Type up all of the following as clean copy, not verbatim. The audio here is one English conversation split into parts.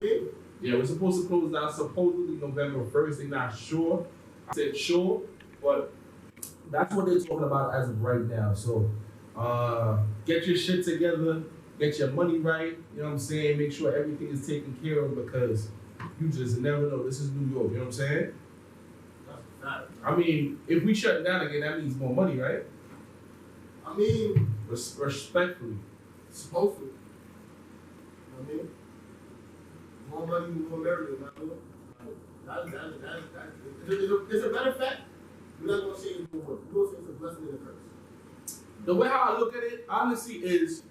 Yeah, we're supposed to close down supposedly November 1st. They're not sure. I said sure, but that's what they're talking about as of right now. So get your shit together, get your money right, you know what I'm saying? Make sure everything is taken care of because you just never know. This is New York, you know what I'm saying? I mean, if we shut it down again, that means more money, right? I mean, respectfully. Supposed to. You know what I mean? More money, more merry, you know? As a matter of fact, we're not going to say it's more work. We're going to say it's a blessing and a curse. The way how I look at it, honestly, is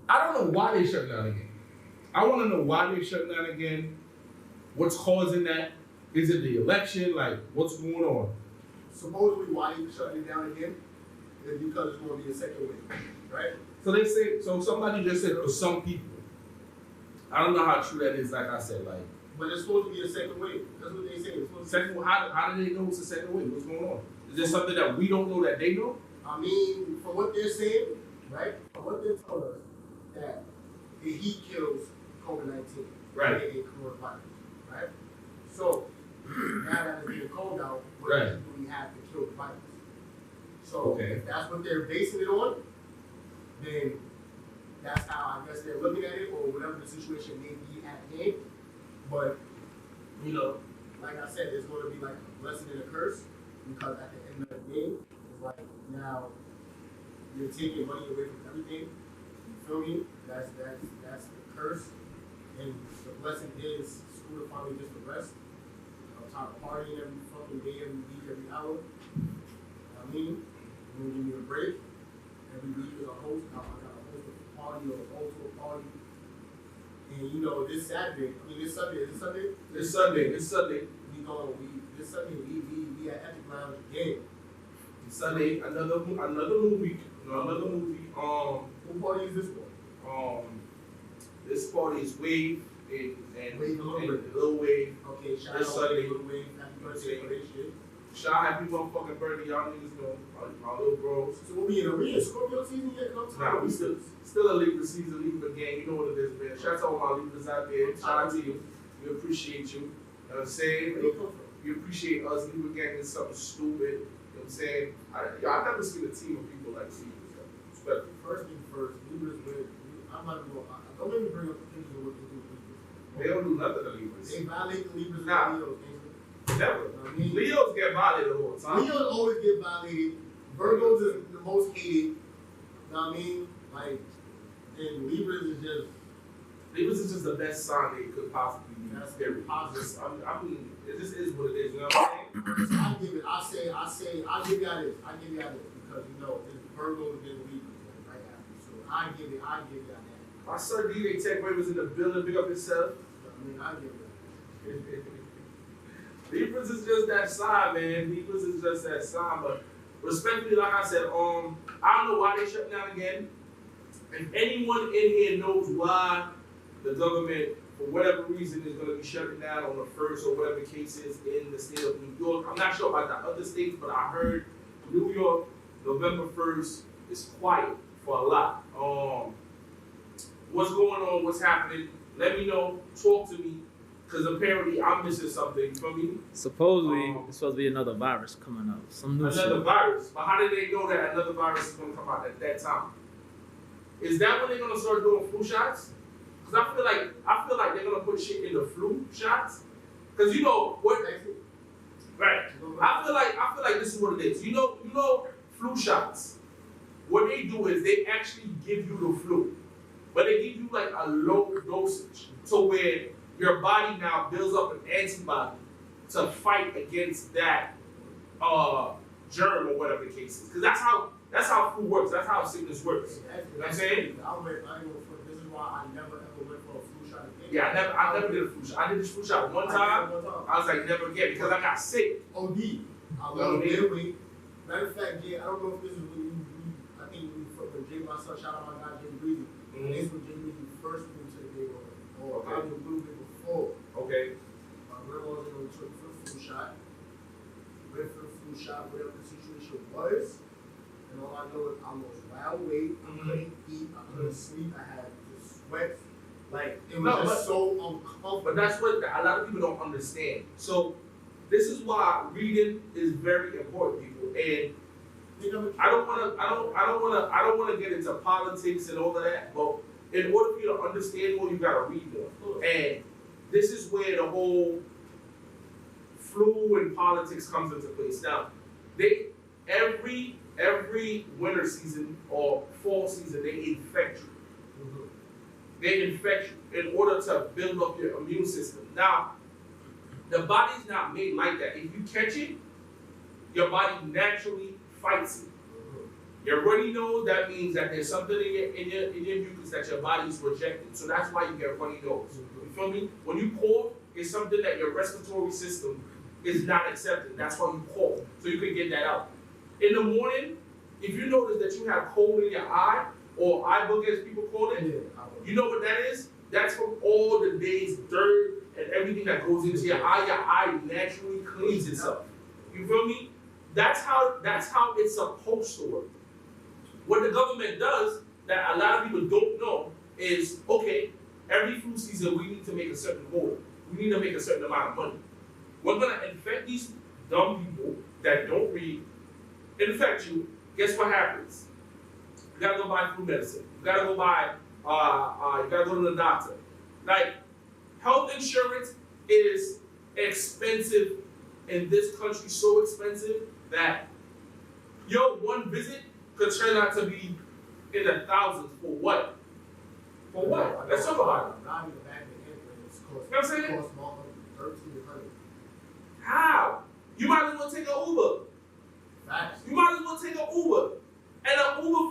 I don't know why they shut down again. I want to know why they shut down again. What's causing that? Is it the election? Like, what's going on? Supposedly, why they shutting it down again is because it's going to be a second wave, right? So they say, so somebody just said for some people. I don't know how true that is, like I said, like. But it's supposed to be a second wave. That's what they say. Second, how do they know it's a second wave? What's going on? Is there something that we don't know that they know? I mean, from what they're saying, right? From what they're telling us, that the heat kills COVID-19. Right. A coronavirus, right? So, now that it's getting cold out, what right. do we have to kill the virus? So, okay. If that's what they're basing it on, then that's how I guess they're looking at it, or whatever the situation may be at hand. But, you know, like I said, it's going to be like a blessing and a curse, because at the end of the day, it's like now you're taking money away from everything. You feel me? That's the curse. And the blessing is school to finally just to rest. I'm tired of partying every fucking day, every week, every hour. I mean, I'm gonna give you a break. Every week is a host. I gotta host a party or go to a party. And you know, this Saturday, this Sunday, is it Sunday? This Sunday. This Sunday we at Epic Lounge again. Sunday, another movie. Who party is this for? This party is Wave and Lil Wave. Okay, shout this out Sunday. Lil Wave. Happy birthday for this shit. Shout out, happy motherfucking birthday, y'all niggas know. My little bros. So we in Scorpio season yet? Nah, we still a Libra season, Libra gang. You know what it is, man. Shout out to all my Libras out there. Shout out to you. We appreciate you. You know what I'm saying? Where they come from? We appreciate us. Libra gang is something stupid. You know what I'm saying? I've never seen a team of people like Libras. Especially. First thing first, Libras with. I'm not going to. Don't let me bring up the things of what they do with Libras. They don't do nothing to Libras. They violate the Libras and Leos. Never. You know what I mean? Leos get violated all the time. Leos always get violated. Virgos is the most hated. You know what I mean? Like, and Libras is just the best sign they could possibly be. That's very positive. I mean, it just is what it is. You know what I'm saying? I'll give y'all this. Because, you know, it's Virgos against Libras right after. So I give y'all that. My son DJ Tech Ray was in the building, big up himself. I mean, I give y'all that. Libras is just that sign, man. Libras is just that sign. But respectfully, like I said, I don't know why they shut down again. If anyone in here knows why the government, for whatever reason, is going to be shutting down on the 1st or whatever the case is in the state of New York, I'm not sure about the other states, but I heard New York, November 1st is quiet for a lot. What's going on? What's happening? Let me know. Talk to me. Because apparently I'm missing something. You feel me? Supposedly, it's supposed to be another virus coming out. Some new Another virus. But how did they know that another virus is going to come out at that time? Is that when they're going to start doing flu shots? Because I feel like they're going to put shit in the flu shots. Because you know what? Right. I feel like this is what it is. You know flu shots. What they do is they actually give you the flu. But they give you like a low dosage. So where your body now builds up an antibody to fight against that germ or whatever the case is. Because that's how flu works. That's how sickness works. You know what I'm saying? This is why I never ever went for a flu shot again. Yeah, I never did a flu shot. I did this flu shot one time. I was like, never again, because I got sick. OD. I love it. Matter of fact, Jay, I don't know if this is when you I think when Jay, my son, shout out my guy, Jay Breezy. This was Jay Breezy first moved to the Bay or probably a little bit before. Okay. My grandma was in the took for the flu shot. Went for the flu shot, whatever the situation was. And all I know is I was wide awake. I couldn't eat. I couldn't sleep. I had just sweats. Like, it was No, just so uncomfortable. But that's what a lot of people don't understand. So this is why reading is very important, people. And I don't wanna get into politics and all of that, but in order for you to understand more, you gotta read more. And this is where the whole flu and politics comes into place. Now, every winter season or fall season, they infect you. They infect you in order to build up your immune system. Now, the body's not made like that. If you catch it, your body naturally fights it. Your runny nose, that means that there's something in your mucus that your body's rejecting. So that's why you get runny nose. You feel me? When you cough, it's something that your respiratory system is not accepting. That's why you cough. So you can get that out. In the morning, if you notice that you have cold in your eye, or eye book as people call it, you know what that is? That's from all the day's dirt and everything that goes into your eye naturally cleans itself. You feel me? That's how it's supposed to work. What the government does that a lot of people don't know is, okay, every flu season we need to make a certain goal. We need to make a certain amount of money. We're gonna infect these dumb people that don't read, infect you. Guess what happens? You gotta go buy flu medicine. You gotta go buy, you gotta go to the doctor. Like, health insurance is expensive in this country, so expensive that your one visit could turn out to be in the thousands for what? For what? Let's talk about it. Not even back in the end, it's cost, You know what I'm saying? cost more than 1,300. How? You might as well take an Uber. Facts. You might as well take an Uber. And an Uber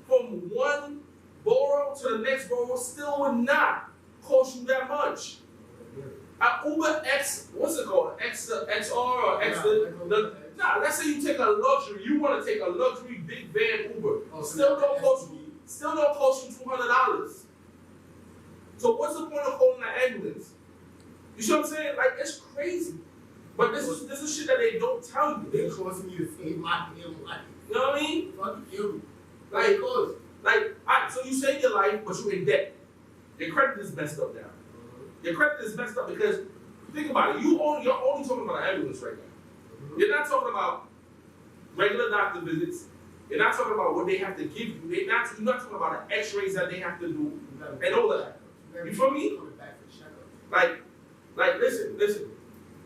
from one borough to the next borough still would not cost you that much. An Uber X, what's it called? XR or X, nah, let's say you take a luxury, you want to take a luxury big van Uber. Still don't cost you $200. So what's the point of calling an ambulance? You see what I'm saying? Like, it's crazy. But this is shit that they don't tell you. They causing me to save my damn life. You know what I mean? Fucking kill me. Like, alright, so you save your life, but you're in debt. Your credit is messed up now. Your credit is messed up because, think about it, you're only talking about an ambulance right now. You're not talking about regular doctor visits. You're not talking about what they have to give you. You're not talking about the x-rays that they have to do and all of that. You feel me? Like, listen.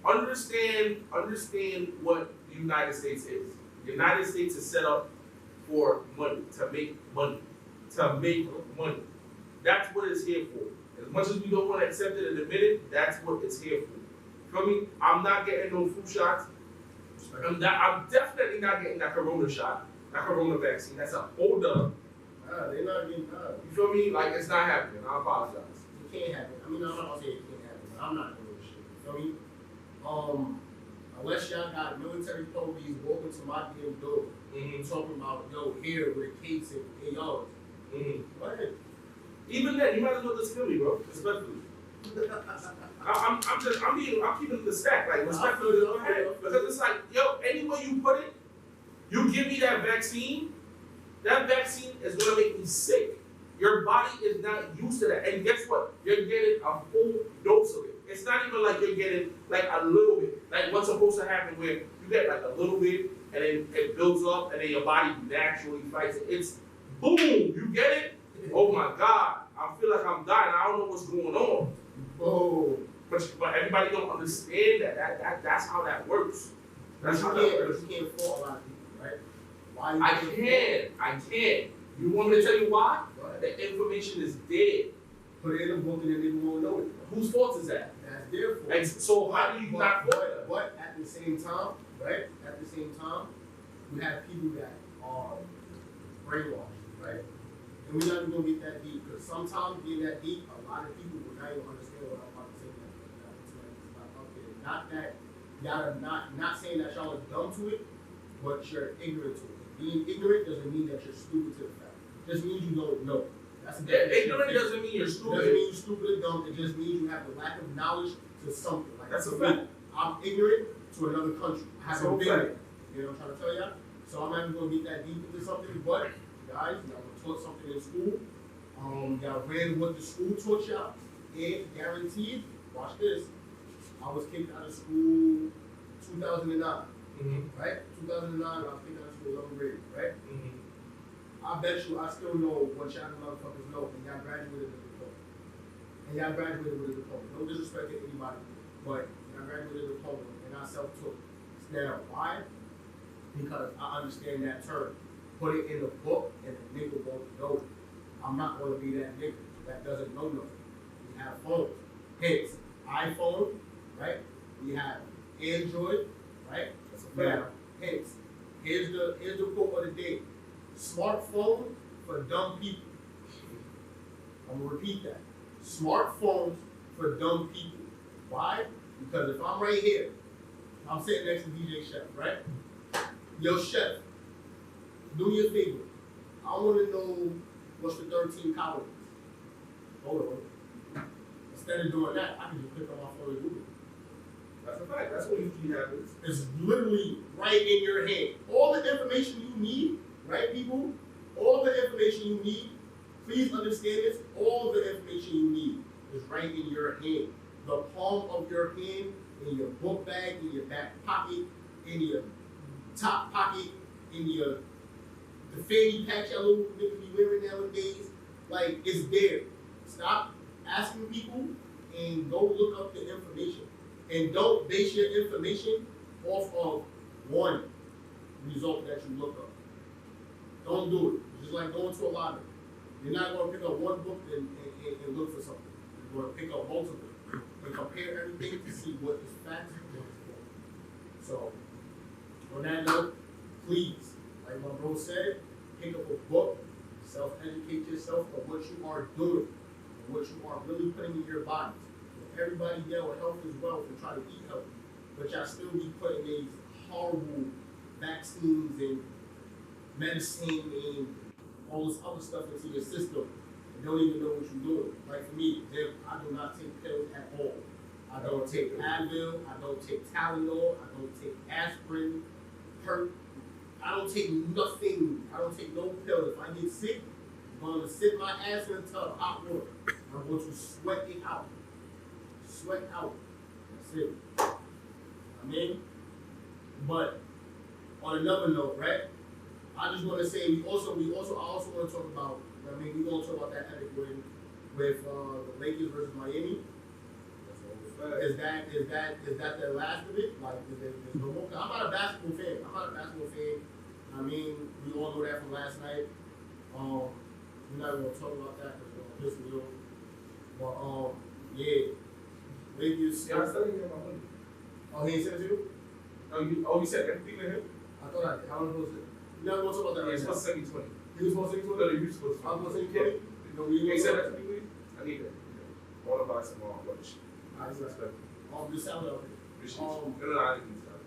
Understand what the United States is. The United States is set up for money, to make money. That's what it's here for. As much as we don't want to accept it and admit it, that's what it's here for. Feel me? I'm not getting no flu shots. I'm definitely not getting that corona shot, that corona vaccine. That's a hold up. They're not getting You feel me? Like, it's not happening. I apologize. It can't happen. I mean, I'm not gonna say it can't happen, but I'm not doing this shit. You feel me? Unless y'all got military police walking to my damn door, talking about, yo, here with a case and ARs. Go ahead. Even then, you might as well just kill me, bro. Respectfully. I'm keeping the stack, like, respectfully. Go ahead. Because it's like, yo, anywhere you put it, you give me that vaccine is gonna make me sick. Your body is not used to that. And guess what? You're getting a full dose of it. It's not even like you're getting like a little bit. Like what's supposed to happen where you get like a little bit and then it builds up and then your body naturally fights it. It's boom, you get it? Oh my God, I feel like I'm dying. I don't know what's going on. Oh. But everybody don't understand that. That's how that works. That's how that works. You can't fault a lot of people, right? Why I can. You want me to tell you why? The information is dead. Put it in a book and then people won't know it. Whose fault is that? That's their fault. And so how do you not fault that? But at the same time, right? At the same time, you have people that are brainwashed, right? And we're not even gonna get that deep because sometimes getting that deep, a lot of people will not even understand what I'm about to say. Not that y'all are not saying that y'all are dumb to it, but you're ignorant to it. Being ignorant doesn't mean that you're stupid to the fact. It just means you don't know. That's ignorant doesn't mean you're stupid. It doesn't mean you're stupid or dumb. It just means you have the lack of knowledge to something. Like that's a fact. I'm ignorant to another country. I haven't been there. You know what I'm trying to tell y'all? So I'm not even going to get that deep into something, but guys, y'all were taught something in school. Y'all read what the school taught y'all, and guaranteed, watch this, I was kicked out of school 2009, right? 2009, I was kicked out of school 11th grade, right? I bet you I still know what y'all motherfuckers know, and y'all graduated with a diploma. And y'all graduated with a diploma. No disrespect to anybody, but y'all graduated with a diploma, and I self-taught. Now, why? Because I understand that term. Put it in the book, and the nigga won't know it. I'm not going to be that nigga that doesn't know nothing. We have phones. Hence, iPhone, right? We have Android, right? That's a Now, fact. hence, here's the quote of the day. Smartphone for dumb people. I'm going to repeat that. Smartphones for dumb people. Why? Because if I'm right here, I'm sitting next to DJ Chef, right? Yo, Chef, do me a favor. I want to know what's the 13 colonies. Hold on. Instead of doing that, I can just click on my phone and Google. That's a fact. That's what usually happens. It's literally right in your hand. All the information you need, right, people? All the information you need, please understand this, all the information you need is right in your hand. The palm of your hand, in your book bag, in your back pocket, in your top pocket, in the fanny pack y'all little niggas be wearing nowadays. Like, it's there. Stop asking people and go look up the information. And don't base your information off of one result that you look up. Don't do it. It's just like going to a lottery. You're not going to pick up one book and look for something. You're going to pick up multiple and compare everything to see what is facts and what is false. So, on that note, please, like my bro said, pick up a book, self-educate yourself on what you are doing, and what you are really putting in your bodies. Everybody yell health is wealth and try to eat healthy, but y'all still be putting these horrible vaccines and medicine and all this other stuff into your system and don't even know what you're doing. Like for me, I do not take pills at all. I don't take Advil, I don't take Tylenol, I don't take aspirin, I don't take nothing. I don't take no pills. If I get sick, I'm going to sit my ass in a tub of hot water. I'm going to sweat it out. Sweat out. That's it. I mean, but on another note, right? I just want to say I also want to talk about. I mean, we're going to talk about that epic win with the Lakers versus Miami. Is that the last of it? Like, there's no more? I'm not a basketball fan. I mean, we all know that from last night. We're not going to talk about that because we're going to piss me off. But yeah. Lakers. Yeah, I was telling you about money. Oh, he ain't sent it to you? You said everything to him? I thought I did. How am I supposed to? You're not going to talk about that Yeah, right it's now. supposed to send me 20. He was supposed to send you 20? No, you supposed to. I was supposed to send you 20? No, we Hey, ain't send gonna- that to me, please. I need that. I want to buy some more lunch. Alright, so that's just sound out there. Appreciate you. No, I didn't need that.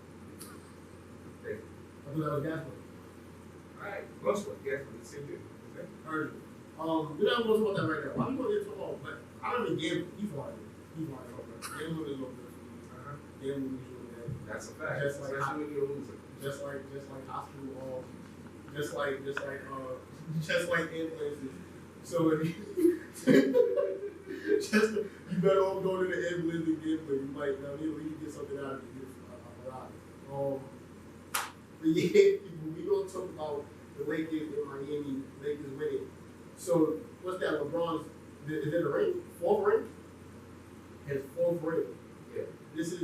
Thank you. I thought that was gas money. Alright, lunch one. Yes, but the same thing. Okay? Heard you. We're not going to talk about that right now. Why we going to talk about? But I don't even gamble. He's lying. Gambling is no good for me. Gambling is really bad. That's a fact. Just like especially when you're a loser. Just like hospital, just like ambulances. So if you, you better off going to the ambulance and gambling. You might, I mean, we can get something out of it. But yeah, we gonna talk about the Lakers in Miami. Lakers winning. So what's that? LeBron's is it a ring? Fourth ring? His fourth ring. Yeah. This is.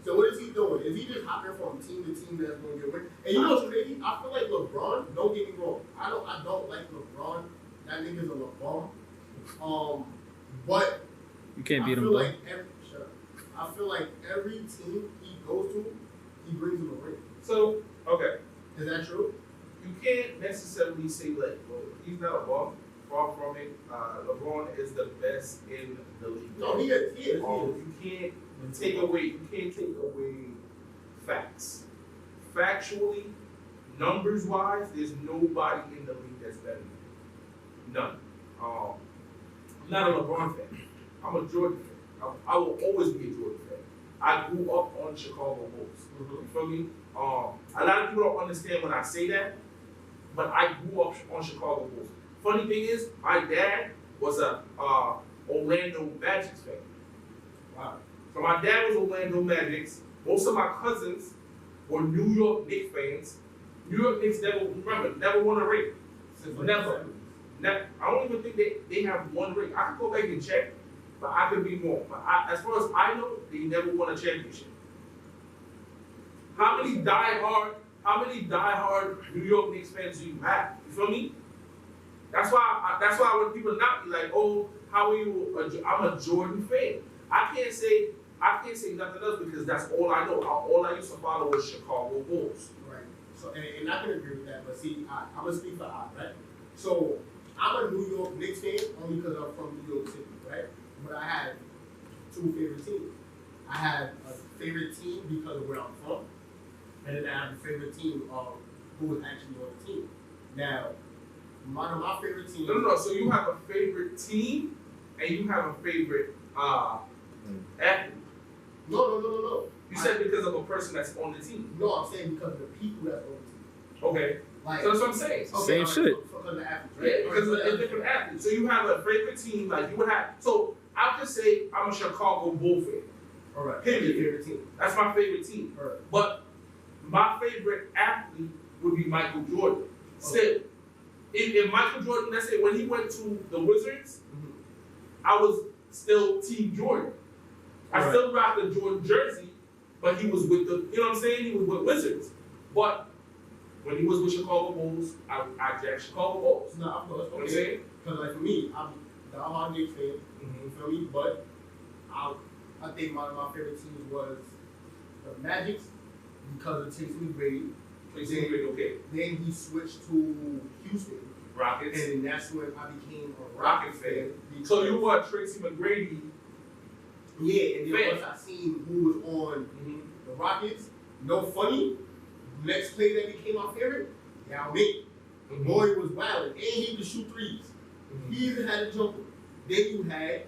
So what is he doing? Is he just hopping from team to team that's going to get win? And you know what's crazy? I feel like LeBron. Don't get me wrong. I don't like LeBron. That nigga's a LeBron. But You can't beat I him, feel bro. like I feel like every team he goes to, he brings him a ring. So, okay. Is that true? You can't necessarily say like, well, he's not a bum. Far from it. LeBron is the best in the league. No, he is. You can't take away facts. Factually, numbers wise, there's nobody in the league that's better than him. None. I'm not a LeBron fan. I'm a Jordan fan. I will always be a Jordan fan. I grew up on Chicago Bulls. You feel me? A lot of people don't understand when I say that, but I grew up on Chicago Bulls. funny thing is, my dad was a Orlando Magic fan. Wow. So my dad was Orlando Magics. Most of my cousins were New York Knicks fans. New York Knicks never won a ring. Never. I don't even think they have one ring. I could go back and check, but I could be wrong. But as far as I know, they never won a championship. How many diehard New York Knicks fans do you have? You feel me? That's why when people knock me like, oh, how are you? I'm a Jordan fan. I can't say nothing else because that's all I know. All I used to follow was Chicago Bulls. Right. So, and I can agree with that, but see, I'm gonna speak for I, right? So, I'm a New York Knicks fan only because I'm from New York City, right? But I had two favorite teams. I had a favorite team because of where I'm from, and then I have a favorite team who was actually on the team. Now, one of my favorite teams. No. So you have a favorite team, and you have a favorite athlete. No. You said because of a person that's on the team. No, I'm saying because of the people that's on the team. Okay. Like, so that's what I'm saying. Same shit. Because of the athletes, right? Yeah, because of different athletes. So you have a favorite team, like you would have. So I'll just say I'm a Chicago Bull fan. All right. Period. Favorite team. That's my favorite team. All right. But my favorite athlete would be Michael Jordan. Still, if Michael Jordan, let's say when he went to the Wizards, I was still Team Jordan. I still rocked the Jordan jersey, but he was with the, you know what I'm saying? He was with Wizards. But when he was with Chicago Bulls, I jacked Chicago Bulls. No, of course. You know what I'm Okay. saying? Because like for me, I'm the hard Knicks fan. You feel me? But I think one of my favorite teams was the Magic because of Tracy McGrady. Okay. Then he switched to Houston. Rockets. And that's when I became a Rocket fan. So you were Tracy McGrady. Yeah, and then fan. once I seen who was on the Rockets, no funny, next player that became my favorite, Yao Ming. The boy was wild, and he could shoot threes. He even had a jumper. Then you had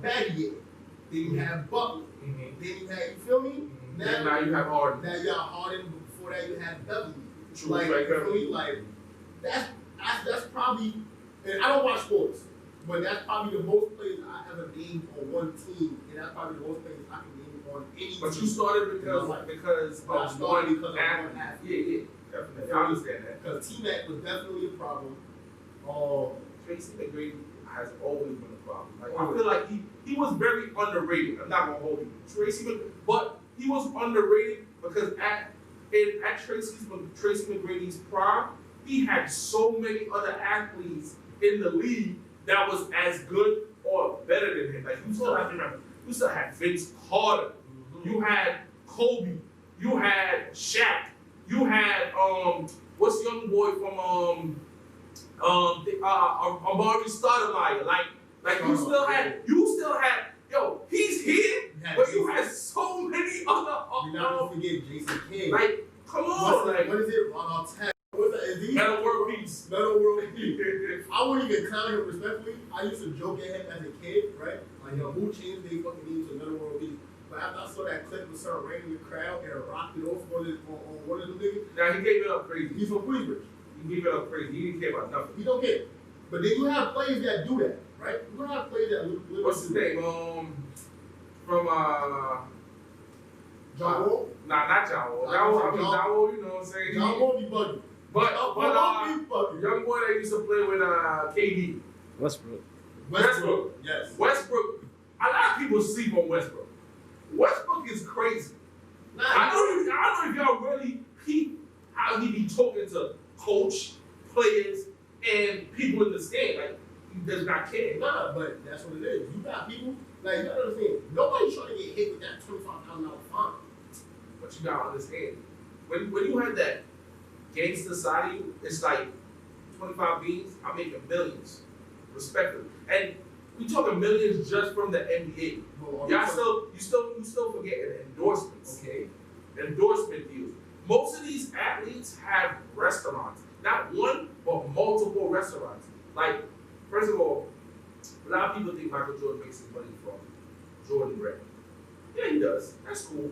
Baggy. Then you had Butler. Then you had, you feel me? Now you have Harden. Now you got Harden. Before that, you had Beverly. True, Like, right, you feel me? Like that's probably. And I don't watch sports, but that's probably the most players I ever named on one team, and that's probably the most players I can name on any team. But you started because But I started one because of one athlete. athlete. Yeah, definitely. I understand that. Because T-Mac was definitely a problem. Tracy McGrady has always been a problem. Like, I feel like he was very underrated. I'm not gonna hold you, but he was underrated because at Tracy McGrady's prime, he had so many other athletes in the league that was as good or better than him. Like you still have to remember, you still had Vince Carter, you had Kobe, you had Shaq, you had what's the young boy from Amari Stoudemire. Like you still had yo, he's here, but you had so many other You're not gonna forget Jason Kidd. like come on, what is it? Ron Artest. What's that? Is he? Metal World Peace. Metal World Peace. I wouldn't even clown him respectfully. I used to joke at him as a kid, right? Like, yo, who changed their fucking name to Metal World Peace? But after I saw that clip and started raining the crowd and rocked it off on one of them niggas. Now he gave it up crazy. He's from Queensbridge. He gave it up crazy. He didn't care about nothing. He don't care. But then you have players that do that, right? You have players that literally What's his name? From John Wall? Nah, not John Wall. John Wall, you know what I'm saying? John Wall be bugging. But bugging. young boy that used to play with KD. Westbrook. Yes. Westbrook. A lot of people sleep on Westbrook. Westbrook is crazy. I don't know if y'all really peep how he be talking to coach, players, and people in the stand. Like, he does not care. Nah, but that's what it is. You got people, like, you gotta understand, nobody's trying to get hit with that $25,000 fine. But you gotta understand, when you have that gangster side of you, it's like 25 beans, I'm making millions, respectively. And we talking millions just from the NBA. You still forgetting endorsements. Okay. Endorsement deals. Most of these athletes have restaurants. Not one, but multiple restaurants. Like, first of all, a lot of people think Michael Jordan makes his money from Jordan Brand. Yeah, he does. That's cool.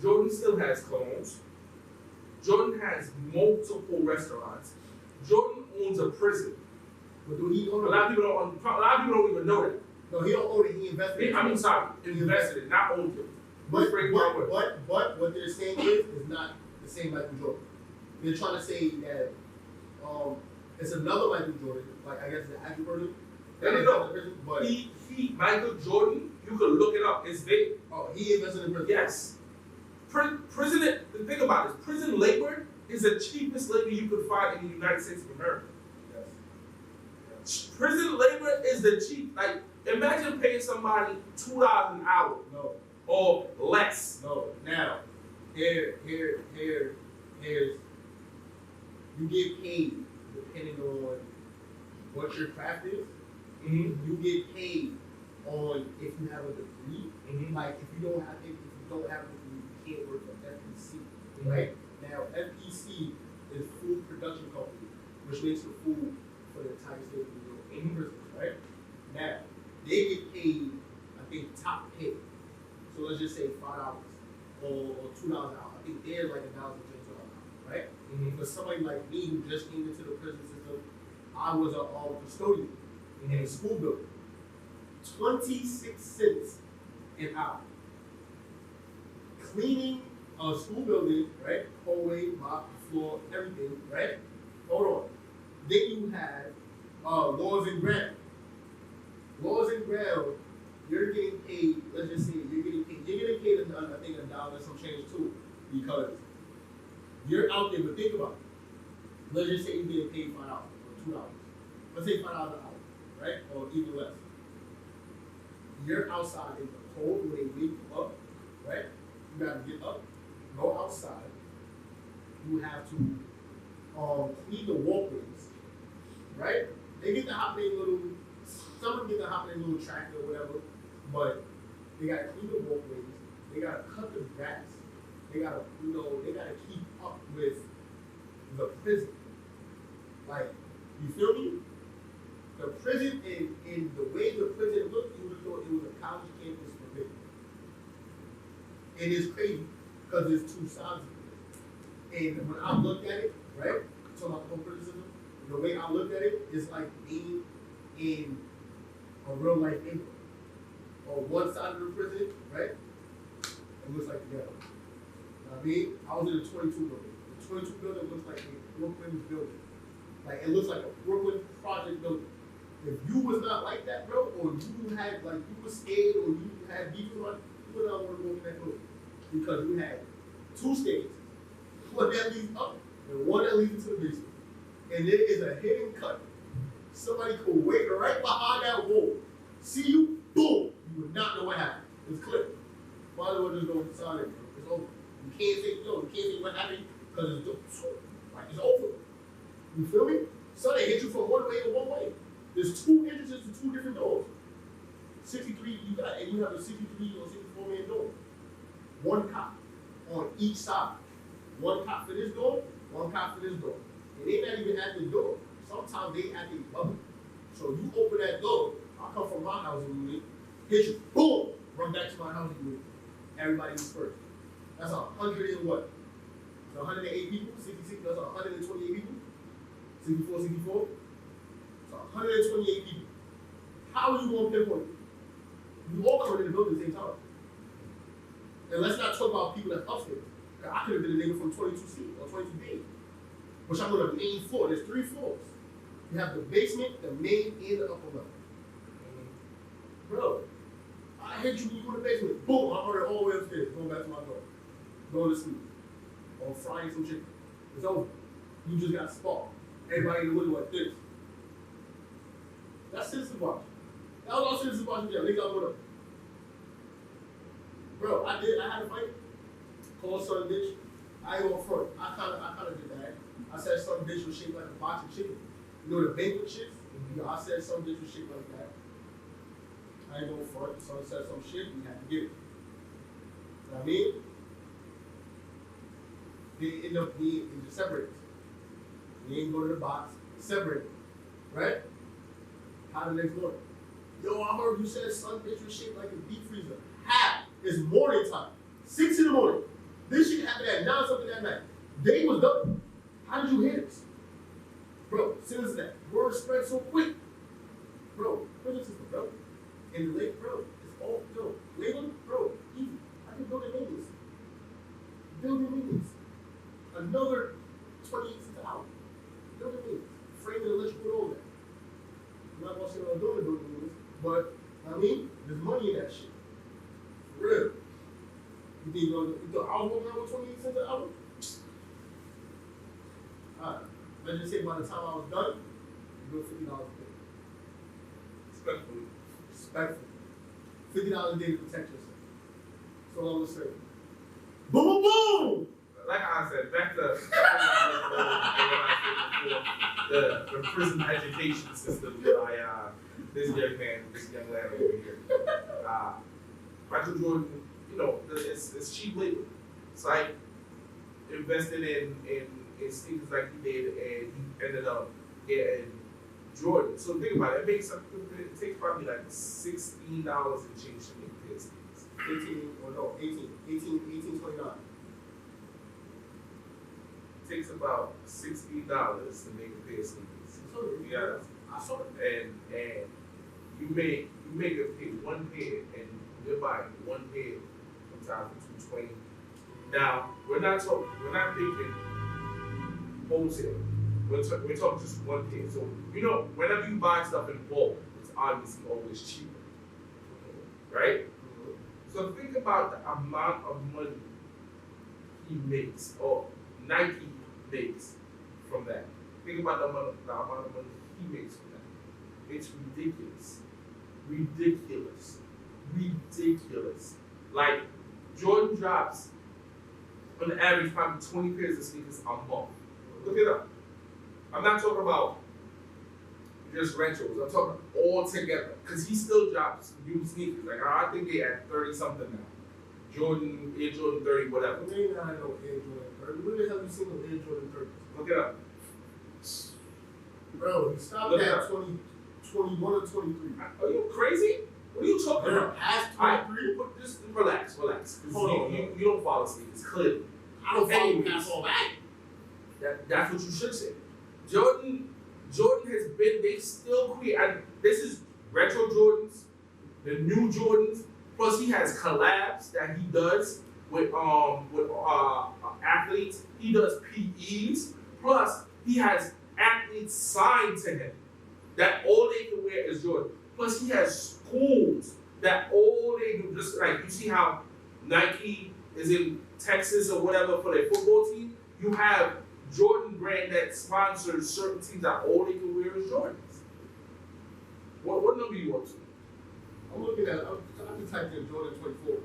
Jordan still has clones. Jordan has multiple restaurants. Jordan owns a prison. But do he own A it? lot of people don't even know that. No, he don't own it. He invested it. I mean, sorry, invested it, not owned it. But Break my word. what they're saying is not the same Michael Jordan. They're trying to say that it's another Michael Jordan, like I guess the actual person. No. But Michael Jordan, you could look it up. It's there. oh, he invested in prison. Yes. Prison. Think about this. Prison labor is the cheapest labor you could find in the United States of America. Yes. Prison labor is the cheap. Like, imagine paying somebody $2 an hour. No. Or less. No. Now, here's you get paid depending on what your craft is. Mm-hmm. You get paid on if you have a degree. Mm-hmm. Like if you don't have a degree, you can't work for FPC. Right? Now FPC is food production company, which makes the food for the entire state of New York in prison, right? Now, they get paid, I think, top pay. So let's just say $5 or $2 an hour. I think they're like $1 to $2 an hour, right? Mm-hmm. For somebody like me who just came into the prison system, I was a custodian in a school building. 26 cents an hour. Cleaning a school building, right? Hallway, mop, floor, everything, right? Hold on. Then you have laws and ground. Laws and ground, you're getting paid, let's just say you're getting paid I think $1 some change too, because you're out there, but think about it. Let's just say you're getting paid $5 or $2. Let's say $5 an hour, right? Or even less. You're outside in the cold when they wake you up, right? You gotta get up, go outside. You have to clean the walkways, right? They get to hop in some of them get to hop in a little tractor or whatever, but they gotta clean the walkways, they gotta cut the grass, they gotta keep up with the prison. Like, you feel me? The prison in the way the prison looked, you would thought it was a college campus for me. And it's crazy because there's two sides of it. And when I looked at it, right, talking about the whole prison system, the way I looked at it, it's like being in a real life England. On one side of the prison, right, it looks like the ghetto. You know what I mean? I was in the 22 building. The 22 building looks like a Brooklyn building. Like, it looks like a Brooklyn project building. If you was not like that, bro, or you had, like, you was scared, or you had beef with one, you would not want to go in that building. Because you had 2 stages. One that leads up, and one that leads into the basement. And there is a hidden cut. Somebody could wait right behind that wall, see you, boom, you would not know what happened. It's clear. Why do I just go inside it, bro? It's over. You can't say what happened, because it's like, it's over. You feel me? So they hit you from one way to one way. There's 2 entrances to 2 different doors. 63, and you have a 63 or 64 man door. 1 cop on each side. 1 cop for this door, 1 cop for this door. And they not even at the door. Sometimes they at the bubble. So you open that door, I come from my housing unit, hit you, boom, run back to my housing unit. Everybody dispersed. That's 100 and what? 108 people, 66, that's 128 people. 64, 64. So 128 people. How are you going to pinpoint it? You all coming in the building at the same time. And let's not talk about people that's upstairs. I could have been a nigga from 22C or 22B, which I'm on the main floor. There's 3 floors. You have the basement, the main, and the upper level. Bro, I hit you when you go to the basement. Boom, I'm already all the way upstairs, going back to my door. Going to sleep. Or frying some chicken. It's over. You just got sparked. Everybody in the window like this. That's citizen watch. That was all citizen watching there. Niggas got what up. Bro, I had a fight. Called son bitch. I ain't going front. I kinda did that. I said some bitch was shaped like a box of chicken. You know the banquet shit? You know, I said some bitch was shaped like that. I ain't going front. Son said some shit, we had to get it. You know what I mean? They end up being separated. We ain't go to the box, separated. Right? How the next morning? Yo, I heard you said son bitch was shaped like a deep freezer. How? It's morning time. 6 in the morning. This shit happened at 9 something that night. Day was done. How did you hear this? Bro, soon as that word spread so quick, bro, prison system, bro. And the late, bro, it's all, yo, labor, bro, easy. I can build a maintenance. Building maintenance. Another 28 cents an hour. Building maintenance. Frame and electrical and all that. I'm not gonna say what I'm doing to building maintenance, but, I mean, there's money in that shit. For real. You think I was working out with 28 cents an hour? Alright. Let's just say by the time I was done, you go $50 a day. Respectfully. Respectfully. $50 a day to protect yourself. That's all I'm gonna say. Boom, boom, boom! Like I said, back to the prison education system by this young lad over here. Michael Jordan, you know, it's cheap labor. It's like investing in sneakers like he did, and he ended up getting Jordan. So think about it. It takes probably like $16 and change to make a pair of sneakers. 18.29. It takes about $16 to make a pair of sneakers. Yeah. I saw it. And you make a pair, one pair, and you're buying one pair sometimes for $220. Now we're not thinking wholesale. We're talking just one pair. So you know, whenever you buy stuff in bulk, it's obviously always cheaper, right? So think about the amount of money he makes, or Nike makes from that. Think about the amount of money he makes from that. It's ridiculous. Ridiculous. Like, Jordan drops, on the average, probably 20 pairs of sneakers a month. Look it up. I'm not talking about just rentals. I'm talking all together. Because he still drops new sneakers. Like, I think they at 30 something now. Jordan, Air Jordan 30, whatever. Maybe not know Air Jordan 30. Where the hell have you seen the Air Jordan 30? Look it up. Bro, he stopped at 21 or 23. Are you crazy? What are you talking about? Past 23? Just relax. Hold on. You don't follow sneakers, clearly. I don't follow Anyways, past all that. That's what you should say. Jordan has been, they still create, and this is retro Jordans, the new Jordans, plus he has collabs that he does with athletes. He does PEs, plus he has athletes signed to him that all they can wear is Jordan. Plus he has schools that all they do, just like you see how Nike is in Texas or whatever for their football team, you have Jordan brand that sponsors certain teams that all they can wear is Jordans. What number you up to? I'm looking at, I just typed in Jordan 24.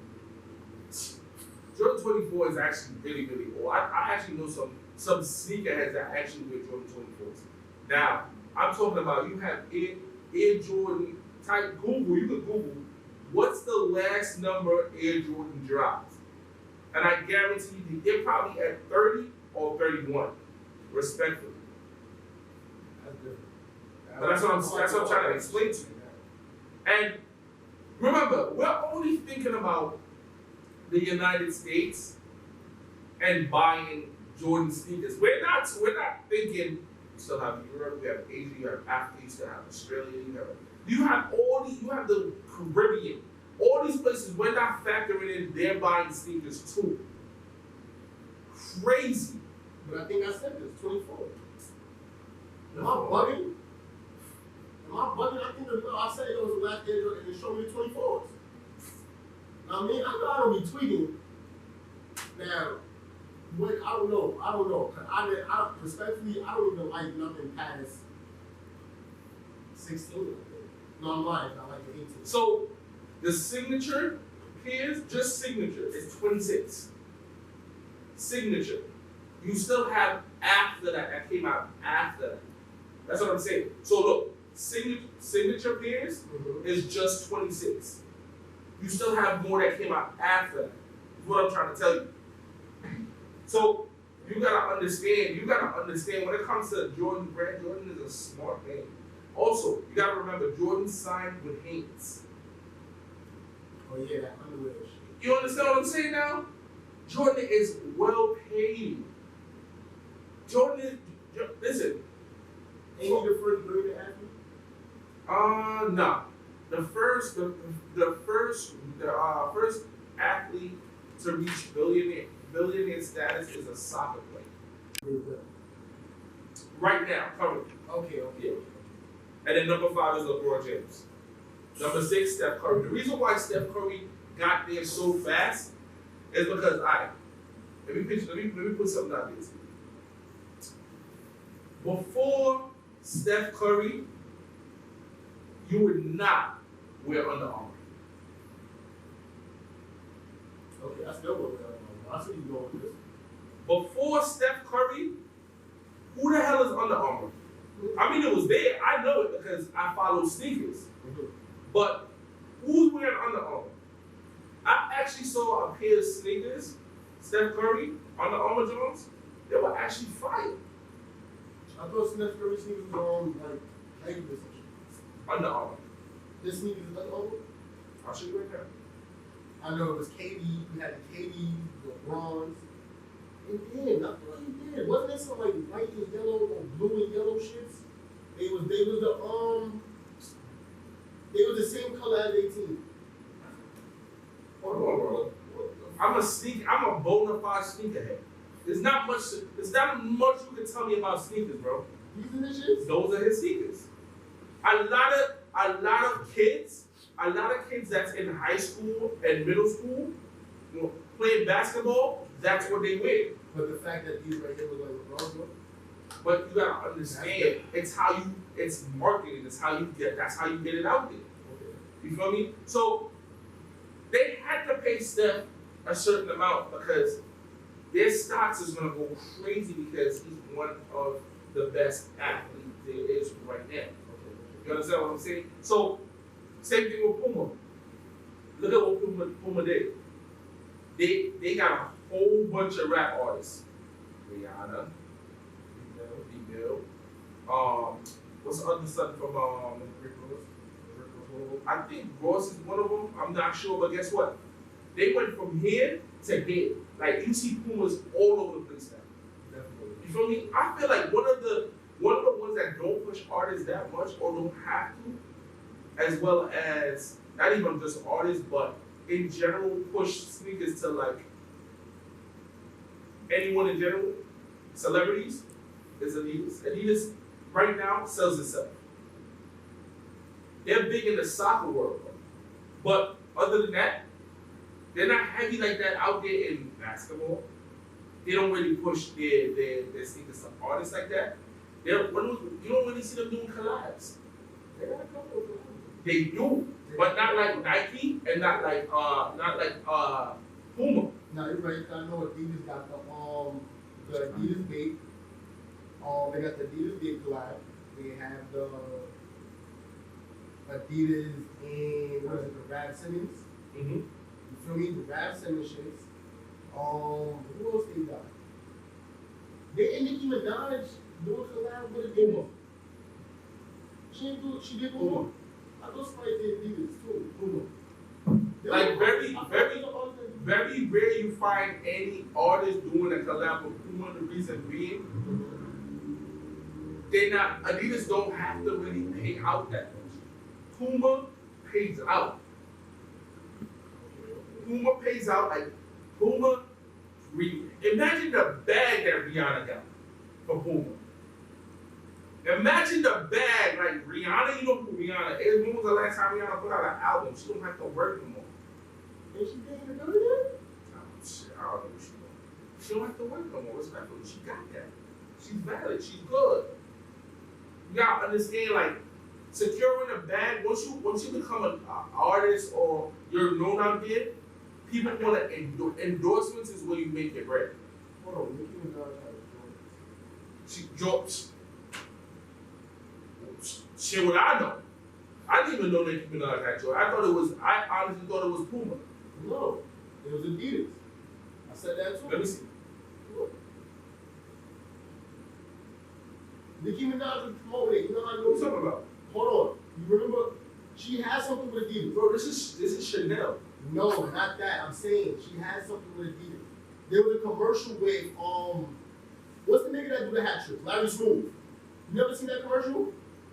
Jordan 24 is actually really, really old. I actually know some sneakerheads that actually wear Jordan 24s. Now, I'm talking about you have Air Jordan, type Google, you can Google, what's the last number Air Jordan dropped? And I guarantee you they're probably at 30 or 31, respectfully. That's different. But that's what I'm trying to explain to you. And remember, we're only thinking about the United States and buying Jordan sneakers. We're not thinking you still have Europe, you have Asia, you have Africa, you still have Australia, you have the Caribbean. All these places, we're not factoring in they're buying sneakers too. Crazy. But I think I said this, 24. Am I bugging? I think I said it was the last day and it showed me the 24s. I mean, I know I don't be tweeting. Now, I don't know. Respectfully, I don't even like nothing past 16, I think. No, I'm lying. I like the 18. So, the signature pairs, just signature, is 26. Signature. You still have after that came out after that. That's what I'm saying. So look, signature pairs is just 26. You still have more that came out after that. Is what I'm trying to tell you. So you gotta understand when it comes to Jordan brand, Jordan is a smart man. Also, you gotta remember Jordan signed with Hanes. Oh yeah, that underwear shit. You understand what I'm saying now? Jordan is well paid. Listen, Ain't he the first billionaire athlete? No. The first athlete to reach billionaire status is a soccer player. Right now, currently. Okay. Yeah. And then number 5 is LeBron James. Number 6, Steph Curry. The reason why Steph Curry got there so fast is because let me put something out there. Before Steph Curry, you would not wear Under Armour. Okay, I still want that. I see you going with this. Before Steph Curry, who the hell is Under Armour? I mean, it was there. I know it because I follow sneakers. But who's wearing Under Armour? I actually saw a pair of sneakers, Steph Curry, Under Armour Jones. They were actually fire. I thought Steph Curry sneakers were on like Nike or something. Under Armour. This sneakers is Under Armour? I'll show you right now. I know it was KD, we had the KD, the bronze. And then, I thought he did. Wasn't there some like white and yellow or blue and yellow shits? They was the same color as 18. Hold on, bro. I'm a bona fide sneakerhead. There's not much you can tell me about sneakers, bro. These are the shits? Those are his sneakers. A lot of kids that's in high school and middle school, playing basketball, that's what they wear. But the fact that these right here was like LeBron, bro. But you gotta understand, it's marketing. That's how you get it out there. Okay. You feel me? So they had to pay Steph a certain amount because their stocks is gonna go crazy because he's one of the best athletes there is right now. You understand what I'm saying? So same thing with Puma. Look at what Puma did. They got a whole bunch of rap artists. Rihanna, VybeoutThursdays. What's the other son from Rick Ross? I think Ross is one of them. I'm not sure, but guess what? They went from here to here. Like you see Pumas all over the place now. Definitely. You feel me? I feel like one of the ones that don't push artists that much or don't have to, as well as not even just artists, but in general push sneakers to like anyone in general, celebrities, is Adidas. Adidas right now sells itself. They're big in the soccer world, but other than that, they're not heavy like that out there in basketball. They don't really push their sneakers to artists like that. You don't really see them doing collabs. They got a couple of collabs. They do, but not like Nike and not like Puma. Now you're right. I know Adidas got the Adidas Bape. They got the Adidas Bape collab. They have the Adidas and what is it, the Rab Simmons. Mm-hmm. You feel me? The Rab Simmons shits. Who else they got? They and Nicki Minaj doing collab with Adidas. She did Puma. I thought somebody did Adidas too. Puma. Like very rare you find any artist doing a collab with Puma. The reason being, Adidas don't have to really pay out that much. Puma pays out. Puma pays out like Puma. Imagine the bag that Rihanna got for Puma. Imagine the bag like Rihanna. You know who Rihanna is. When was the last time Rihanna put out an album? She don't have to work no more. Is she taking the billionaire? I don't know what she doing. She don't have to work no more. Respectfully, she got that. She's valid. She's good. You gotta understand, like, securing a bag. Once you become an artist or you're known out there, people want to endorsements is where you make your bread. Hold on, Nicki Minaj has She drops. Shit, what I know. I didn't even know Nicki Minaj had Jordan. I honestly thought it was Puma. No, it was Adidas. I said that too. Let me see. Nicki Minaj was promoting it. You know how I know What you talking about? Hold on. You remember she has something with Adidas. Bro, this is Chanel. No, not that. I'm saying she has something with Adidas. There was a commercial with what's the nigga that do the hat trick? Larry Smooth. You never seen that commercial?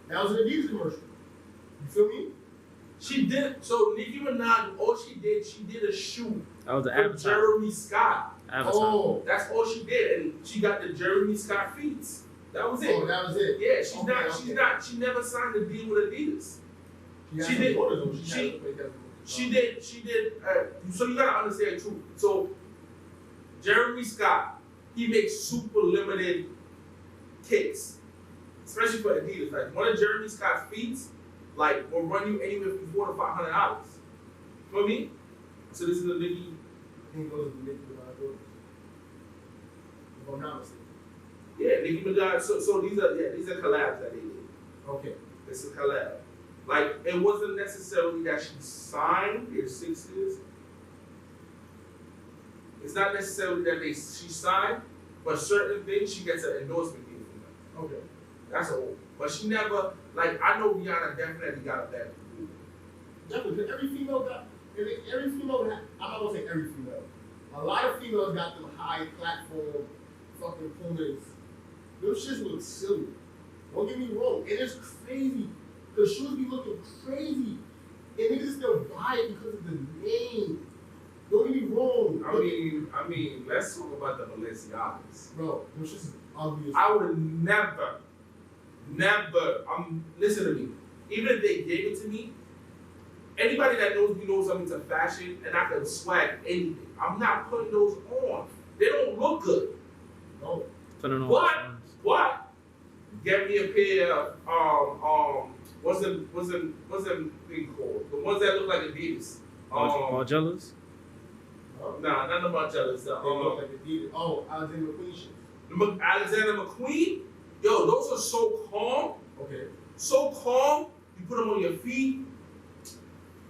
That was an Adidas commercial. You feel me? She did. So Nicki Minaj, all she did a shoe That was the for advertisement. Jeremy Scott. Oh, That's all she did, and she got the Jeremy Scott feats. That was it. oh, that was it. Yeah, she's Okay, not. okay. She's not. She never signed a deal with Adidas. She did. She did. So you gotta understand too. So Jeremy Scott, he makes super limited kicks, especially for Adidas. Like one of Jeremy Scott's feats, like will run you anywhere from $400 to $500. You know what I mean? So this is a Nicki. I think those are the Nicki Minaj. If I'm not mistaken. Yeah, Nicki Minaj. So these are collabs that they did. Okay. This is a collab. Like it wasn't necessarily that she signed their 6 years. It's not necessarily that she signed, but certain things she gets an endorsement deal from them. Okay. That's all. But she never, like, I know Rihanna definitely got a bad review. Definitely, because every female got, I'm not gonna say every female. A lot of females got them high platform fucking Pumas. Those shits look silly. Don't get me wrong, it is crazy. The shoes be looking crazy. And niggas still buy it because of the name. Don't get me wrong. I mean, let's talk about the Balenciagas. Bro, those shits is ugly as I would never, listen to me. Even if they gave it to me, anybody that knows me knows I'm into fashion and I can swag anything. I'm not putting those on. They don't look good. No. What? Get me a pair of what's the thing called? The ones that look like Adidas. Margellas? Nah, not the Margellas. They look like Adidas. Oh, Alexander McQueen shit. Alexander McQueen. Yo, those are so calm. Okay. So calm. You put them on your feet.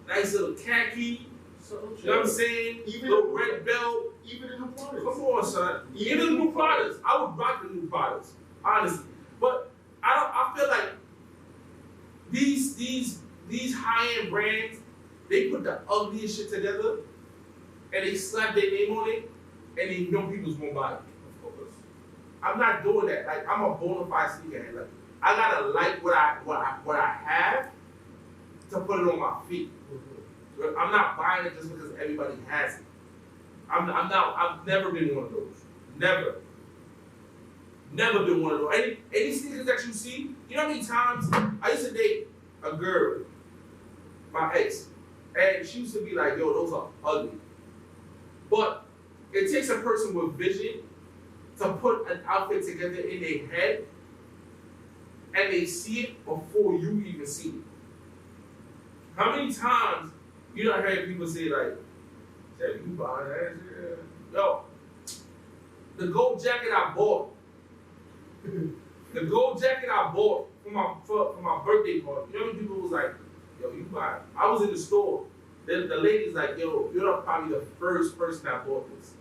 Nice little khaki. So, You know what I'm saying? Even Little red belt. Even the new products. Come on, son. Even the new products. I would rock the new products, honestly. But I feel like these high-end brands, they put the ugliest shit together and they slap their name on it and they know people won't buy it. Of course. I'm not doing that. Like I'm a bona fide sneakerhead. Like I gotta like what I have to put it on my feet. I'm not buying it just because everybody has it. I've never been one of those. Never been one of those. Any sneakers that you see, you know how many times I used to date a girl, my ex, and she used to be like, yo, those are ugly. But it takes a person with vision to put an outfit together in their head and they see it before you even see it. How many times you don't hear people say like, you buying that shit? Yo, the gold jacket I bought for my birthday party. You know when people was like, yo, you buy it. I was in the store. The lady's like, yo, you're probably the first person that bought this.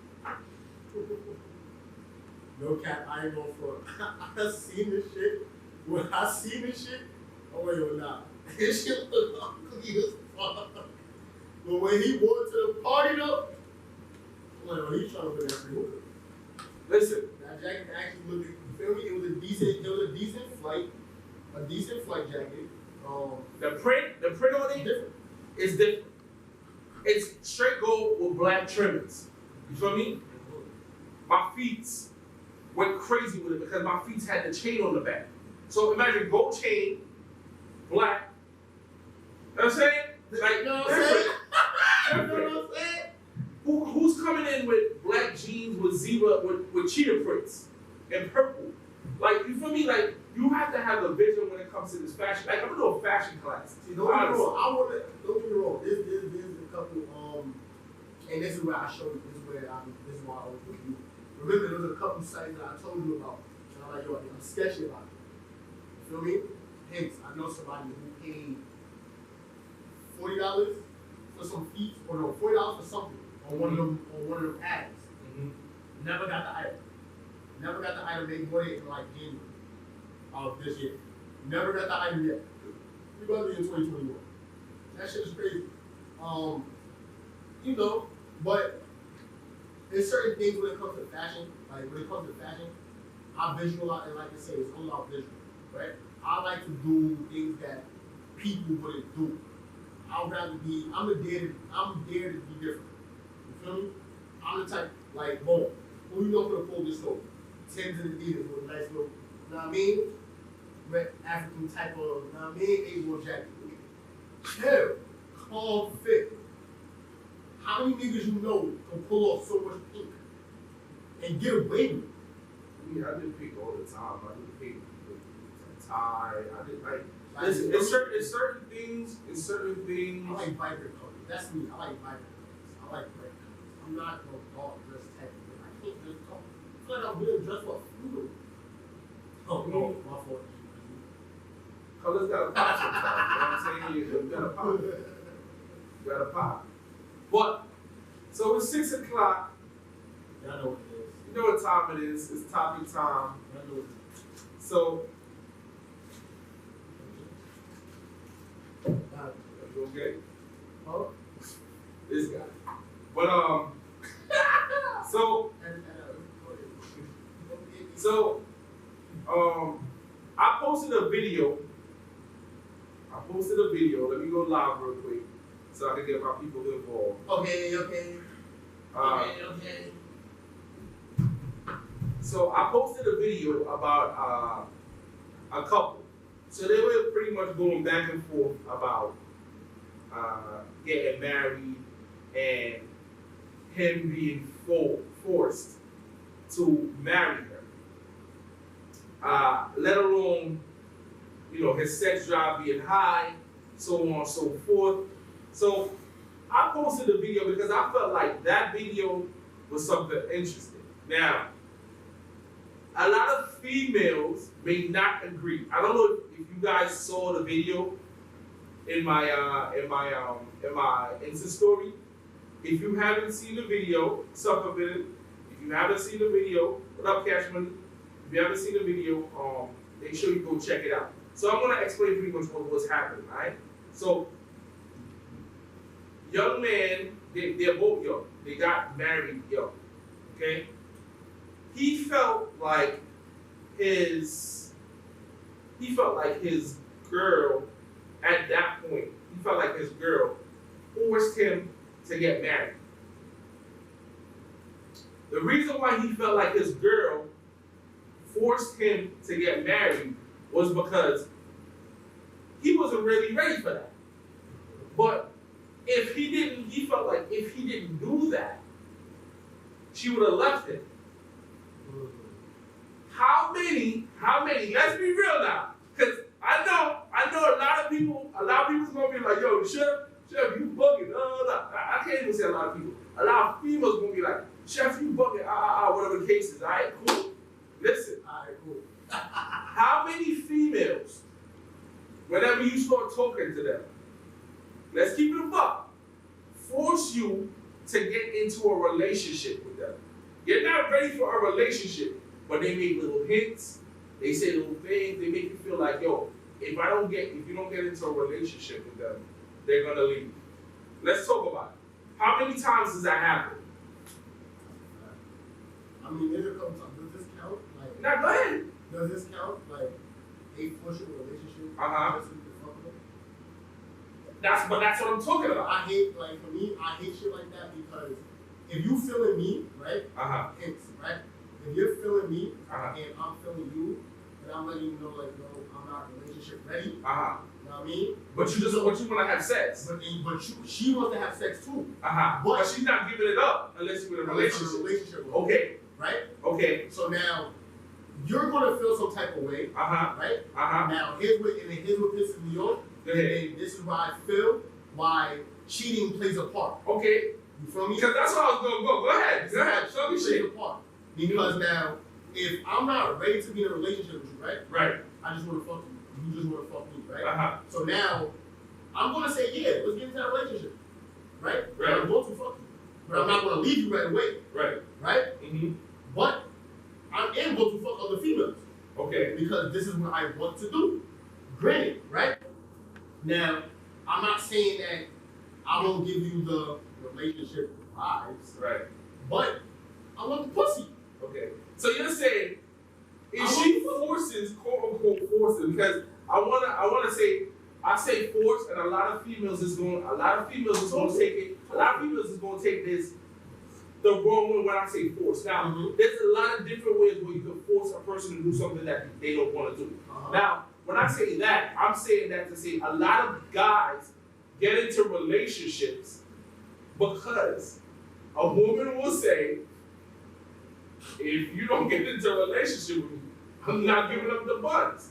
No cap, I ain't going for it. I seen this shit. When I seen this shit, oh wait, yo, nah. This shit look ugly as fuck. But when he wore it to the party though, I'm like, oh, he's trying to put that free hookah. Listen. That jacket actually looked, you feel me? It was a decent flight jacket. The print on it different. is different. It's straight gold with black trimmings. You feel me? My feet went crazy with it because my feet had the chain on the back. So imagine gold chain, black. You know what I'm saying? Like, You know what I'm saying? You know what I'm saying? Who's coming in with black jeans with zebra with cheetah prints and purple? Like, you feel me? Like, you have to have a vision when it comes to this fashion. Like, I'm gonna do a fashion class. See, don't get me wrong. Don't get me wrong. There's a couple, and this is where I show you. This is why I always look at you. Remember, there was a couple sites that I told you about. And I'm like, yo, I'm sketchy about it. You feel me? Hence, I know somebody who paid $40 for some feet, or no, $40 for something on one of them ads. Mm-hmm. Never got the item. Never got the item. They bought it in like January of this year. Never got the item yet. We about to be in 2021. That shit is crazy. You know, but there's certain things when it comes to fashion. Like when it comes to fashion, I visualize, and like I say, it's all about visual. right? I like to do things that people wouldn't do. I'm there to be different. You feel me? I'm the type, like, boom, who you know for the pull this over? Tens and Adidas with a nice little, you know what I mean? Red African type of, you know what I mean? A-boy jacket. Chill, calm fit. How many niggas you know can pull off so much pink and get away with it? Yeah, I did pink all the time. I did pink with tie. I did like. Like, It's certain things. I like vibrant colors. That's me. I like vibrant colors. I like bright colors. I'm not no dark dress type of thing. I can't just talk. I feel like I'm being dressed for funeral. Oh no, my fault. Colors gotta pop sometimes. You know what I'm saying? You gotta pop. You gotta pop. But so it's 6 o'clock. Y'all know what it is. You know what time it is? It's topic time. Y'all know what it is. So you okay? Huh? This guy. But I posted a video. Let me go live real quick so I can get my people involved. Okay. So I posted a video about a couple. So they were pretty much going back and forth about getting married and him being forced to marry her. Let alone, his sex drive being high, so on and so forth. So I posted the video because I felt like that video was something interesting. Now, a lot of females may not agree. I don't know if you guys saw the video in my Insta story. If you haven't seen the video, suffer with it. If you haven't seen the video, what up, Cash Money? If you haven't seen the video, make sure you go check it out. So I'm gonna explain pretty much what was happening, right? So, young man, they're both young. They got married young, okay? He felt like his girl at that point, he felt like his girl forced him to get married. The reason why he felt like his girl forced him to get married was because he wasn't really ready for that. But he felt like if he didn't do that, she would have left him. How many, let's be real now, because I know a lot of people's gonna be like, yo, Chef, you bugging, I can't even say a lot of people. A lot of females gonna be like, Chef, you bugging, whatever the case is, all right, cool. Listen, all right, cool. How many females, whenever you start talking to them, let's keep it a buck, force you to get into a relationship with them? You're not ready for a relationship, but they make little hints, they say little things, they make you feel like, yo, if you don't get into a relationship with them, they're gonna leave. Let's talk about it. How many times does that happen? I mean, there's a couple times. Does this count? Like, now go ahead. Does this count? Like, a forcing relationship? Uh-huh. Just so you can fuck with them? That's what I'm talking about. I hate shit like that because if you feeling me, right? Hints, right? If you're feeling me and I'm feeling you, and I'm letting you know, like, no, I'm not relationship ready. You know what I mean? But you want to have sex. But she wants to have sex too. But she's not giving it up unless you're in a relationship. Okay. Right? Okay. So now you're gonna feel some type of way. Right? Now here's what pisses me off. And this is why I feel why cheating plays a part. Okay. You feel me? Because that's how I was gonna go. Go ahead. Show me shit. Because now, if I'm not ready to be in a relationship with you, right? Right. I just want to fuck you. You just want to fuck me, right? So now, I'm gonna say, yeah, let's get into that relationship, right? Right. I'm going to fuck you, but I'm not gonna leave you right away. Right. Right. Mm-hmm. But I am going to fuck other females. Okay. Because this is what I want to do. Granted, right? Now, I'm not saying that I won't give you the relationship vibes. Right. But I want the pussy. Okay. So you're saying If she forces, quote unquote forces, because I wanna say, I say force, and a lot of females is gonna take it. A lot of females is gonna take this the wrong way when I say force. Now, there's a lot of different ways where you can force a person to do something that they don't want to do. Now, when I say that, I'm saying that to say a lot of guys get into relationships because a woman will say, if you don't get into a relationship with me, I'm not giving up the buns.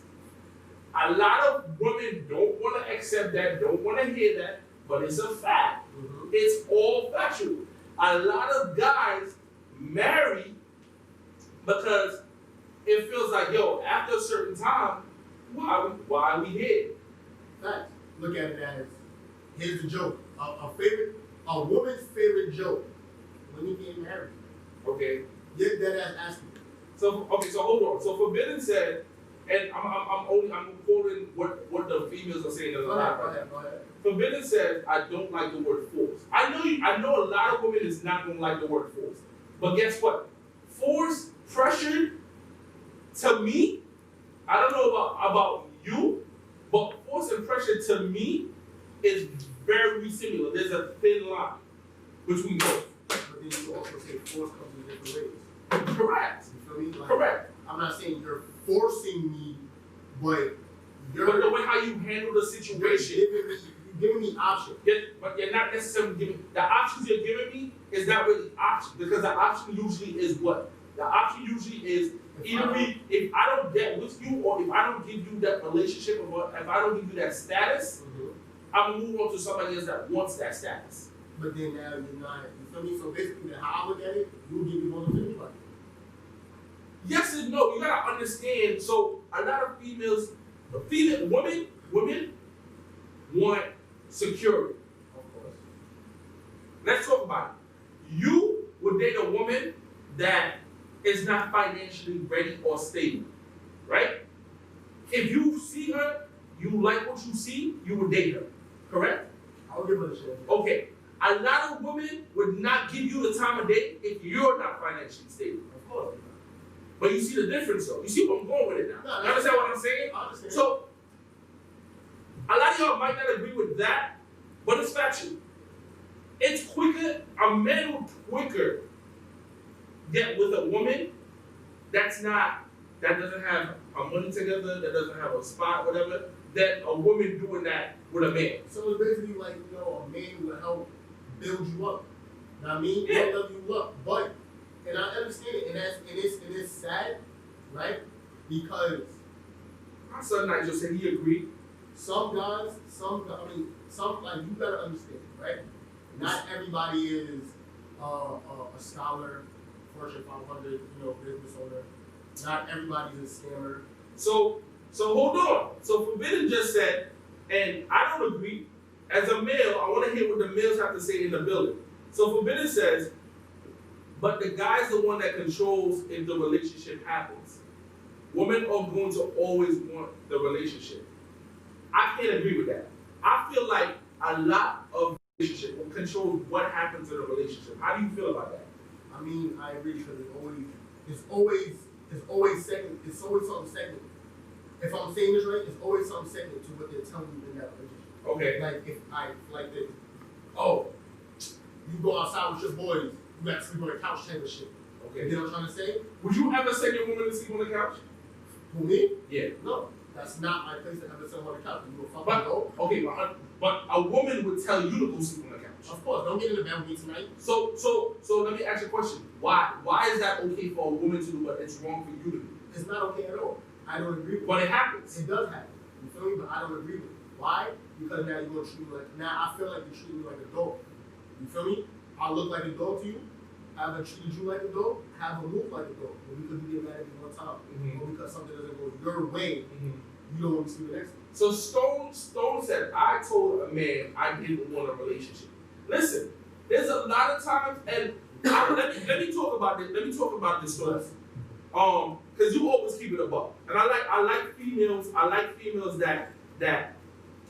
A lot of women don't want to accept that, don't want to hear that, but it's a fact. It's all factual. A lot of guys marry because it feels like, yo, after a certain time, why are we here? Facts. Look at it as, here's the joke. A woman's favorite joke when you get married. Okay. Get that ass asking. So hold on. So Forbidden said, and I'm quoting what the females are saying. Go ahead. Forbidden said, I don't like the word force. I know a lot of women is not gonna like the word force. But guess what? Force, pressure, to me, I don't know about you, but force and pressure to me is very similar. There's a thin line between both. But then you also say force comes in different ways. Correct. You feel me? Like, Correct. I'm not saying you're forcing me, but But the way how you handle the situation. you're giving me options. But you're not necessarily giving the options you're giving me is not really options, because the option usually is what? The option usually is either if I don't get with you, or if I don't give you that relationship, or if I don't give you that status, I'm gonna move on to somebody else that wants that status. But then now you're not, you feel me? So basically, how I look at it, you give me one of anybody. Yes and no. You gotta understand. So a lot of women want security. Of course. Let's talk about it. You would date a woman that is not financially ready or stable, right? If you see her, you like what you see, you would date her, correct? I'll give her a chance. Okay. A lot of women would not give you the time of day if you're not financially stable. Of course. But you see the difference though. You see where I'm going with it now. No, You understand what I'm saying? I understand. So, a lot of y'all might not agree with that, but it's factual. It's quicker, a man will quicker get with a woman that doesn't have her money together, that doesn't have a spot, whatever, than a woman doing that with a man. So it's basically like, a man will help build you up. You know what I mean? Yeah. He'll love you up. But, and I understand it, and it's sad, right? Because My son Nigel said he agreed. some guys, like, you gotta understand, right? Not everybody is a scholar, Fortune 500, business owner. Not everybody's a scammer. So hold on. So Forbidden just said, and I don't agree. As a male, I want to hear what the males have to say in the building. So Forbidden says, but the guy's the one that controls if the relationship happens. Women are going to always want the relationship. I can't agree with that. I feel like a lot of relationship controls what happens in a relationship. How do you feel about that? I mean, I agree because it's always something second. If I'm saying this right, it's always something second to what they're telling you in that relationship. Okay. Like if I like this, Oh, you go outside with your boys, you got to sleep on the couch type of shit. okay. You know what I'm trying to say? Would you ever send your woman to sleep on the couch? For me? Yeah. No. That's not my place to have a son on the couch. You a fucking But dog. okay, but a woman would tell you to go sleep on the couch. Of course, don't get in the bed with me tonight. So let me ask you a question. Why is that okay for a woman to do, but it's wrong for you to do? It's not okay at all. I don't agree with But it. it happens. It does happen. You feel me? But I don't agree with it. Why? Because now you're gonna treat me like, now I feel like you're treating me like a dog. You feel me? I look like a dog to you. I haven't treated you like a dog. Haven't moved like a dog. But because you get mad at me one time, or because something doesn't go your way, you don't want me to sleep next to you. So Stone said, I told a man I didn't want a relationship. Listen, there's a lot of times, and let me talk about this. Let me talk about this first. Because you always keep it above, and I like females. I like females that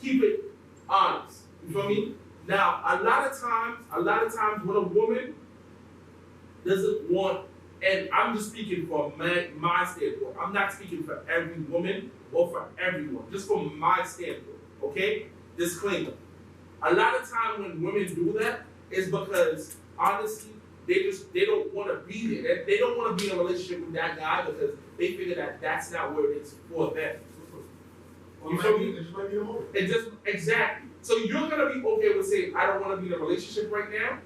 keep it honest. You feel me? Now, a lot of times when a woman doesn't want And I'm just speaking from my standpoint. I'm not speaking for every woman or for everyone, just from my standpoint, okay? Disclaimer. A lot of time when women do that is because, honestly, they don't want to be there. They don't want to be in a relationship with that guy because they figure that that's not where it's for them. You feel me? It just might be the moment. It just, exactly. So you're going to be okay with saying, I don't want to be in a relationship right now?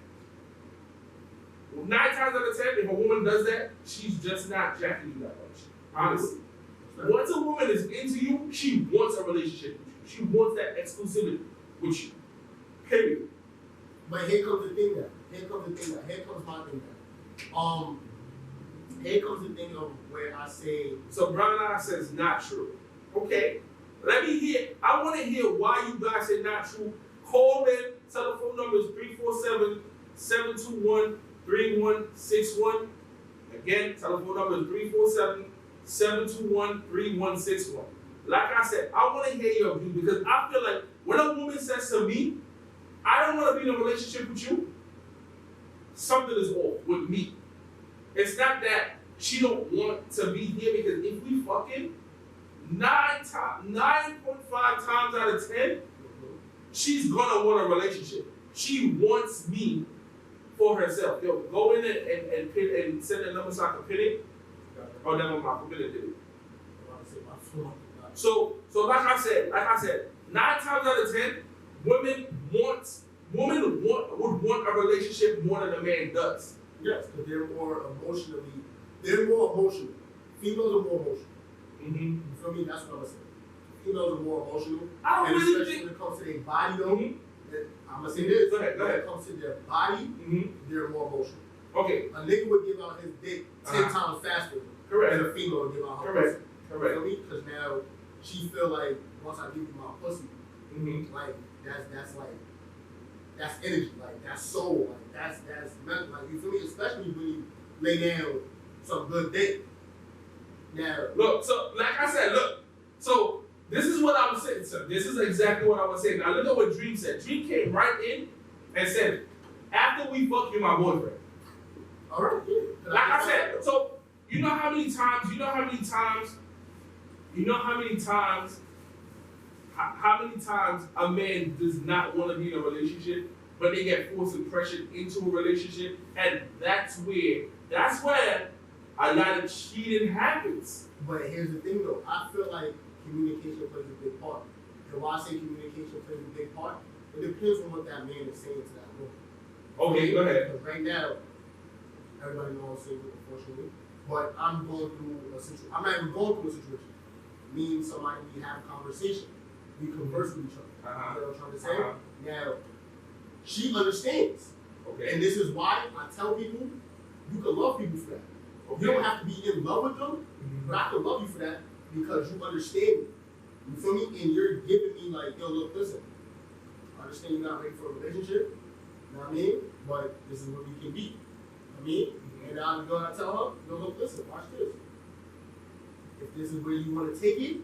9 times out of 10, if a woman does that, she's just not jacking you that much. Honestly. Once a woman is into you, she wants a relationship with you. She wants that exclusivity with you. Period. But here comes the thing now. Here comes my thing now. Here comes the thing of where I say. So Brown Eye says not true. Okay. Let me hear. I want to hear why you guys say not true. Call in. Telephone number is 347-721-3161. Again, telephone number is 347-721-3161. Like I said, I want to hear your view because I feel like when a woman says to me, I don't want to be in a relationship with you, something is off with me. It's not that she don't want to be here because if we fucking 9.5 times out of 10, she's gonna want a relationship. She wants me for herself. Yo, go in and send a number so I can pin it. Oh, never mind, I did it. So like I said, 9 times out of 10, women would want a relationship more than a man does. Yes, because they're more emotional. Females are more emotional. Mm-hmm. You feel me? That's what I'm saying. Females are more emotional. I don't really especially think. when it comes to their body, though. Mm-hmm. I'm gonna say this. Go ahead. When it comes to their body, Mm-hmm. they're more emotional. Okay. A nigga would give out his dick 10 times faster Correct. than a female would give out her Correct. pussy. Correct. You feel me? Because now she feel like once I give you my pussy, Mm-hmm. like that's energy, like that's soul, like that's mental, like you feel me? Especially when you lay down some good dick. Now Look, so like I said, so this is what I was saying, sir. This is exactly what I was saying. Now look at what Dream said. Dream came right in and said, after we fuck, you're my boyfriend. all right, yeah. Like I said, so you know how many times a man does not want to be in a relationship, but they get forced and pressured into a relationship, and that's where a lot of cheating happens. But here's the thing though, I feel like communication plays a big part. And why I say communication plays a big part, it depends on what that man is saying to that woman. Okay, go ahead. Because right now, everybody knows I'm single, unfortunately. But I'm going through a situation. I'm not even going through a situation. Me and somebody, we have a conversation. We converse with each other. Uh-huh. You know what I'm trying to say? Now, she understands. Okay. And this is why I tell people, you can love people for that. Okay. You don't have to be in love with them, but I can love you for that because you understand me. You feel me? And you're giving me like, yo, look, listen, I understand you're not ready for a relationship, you know what I mean? But this is what we can be. You know what I mean? And I'm going to tell her, yo, look, listen, watch this. If this is where you want to take it,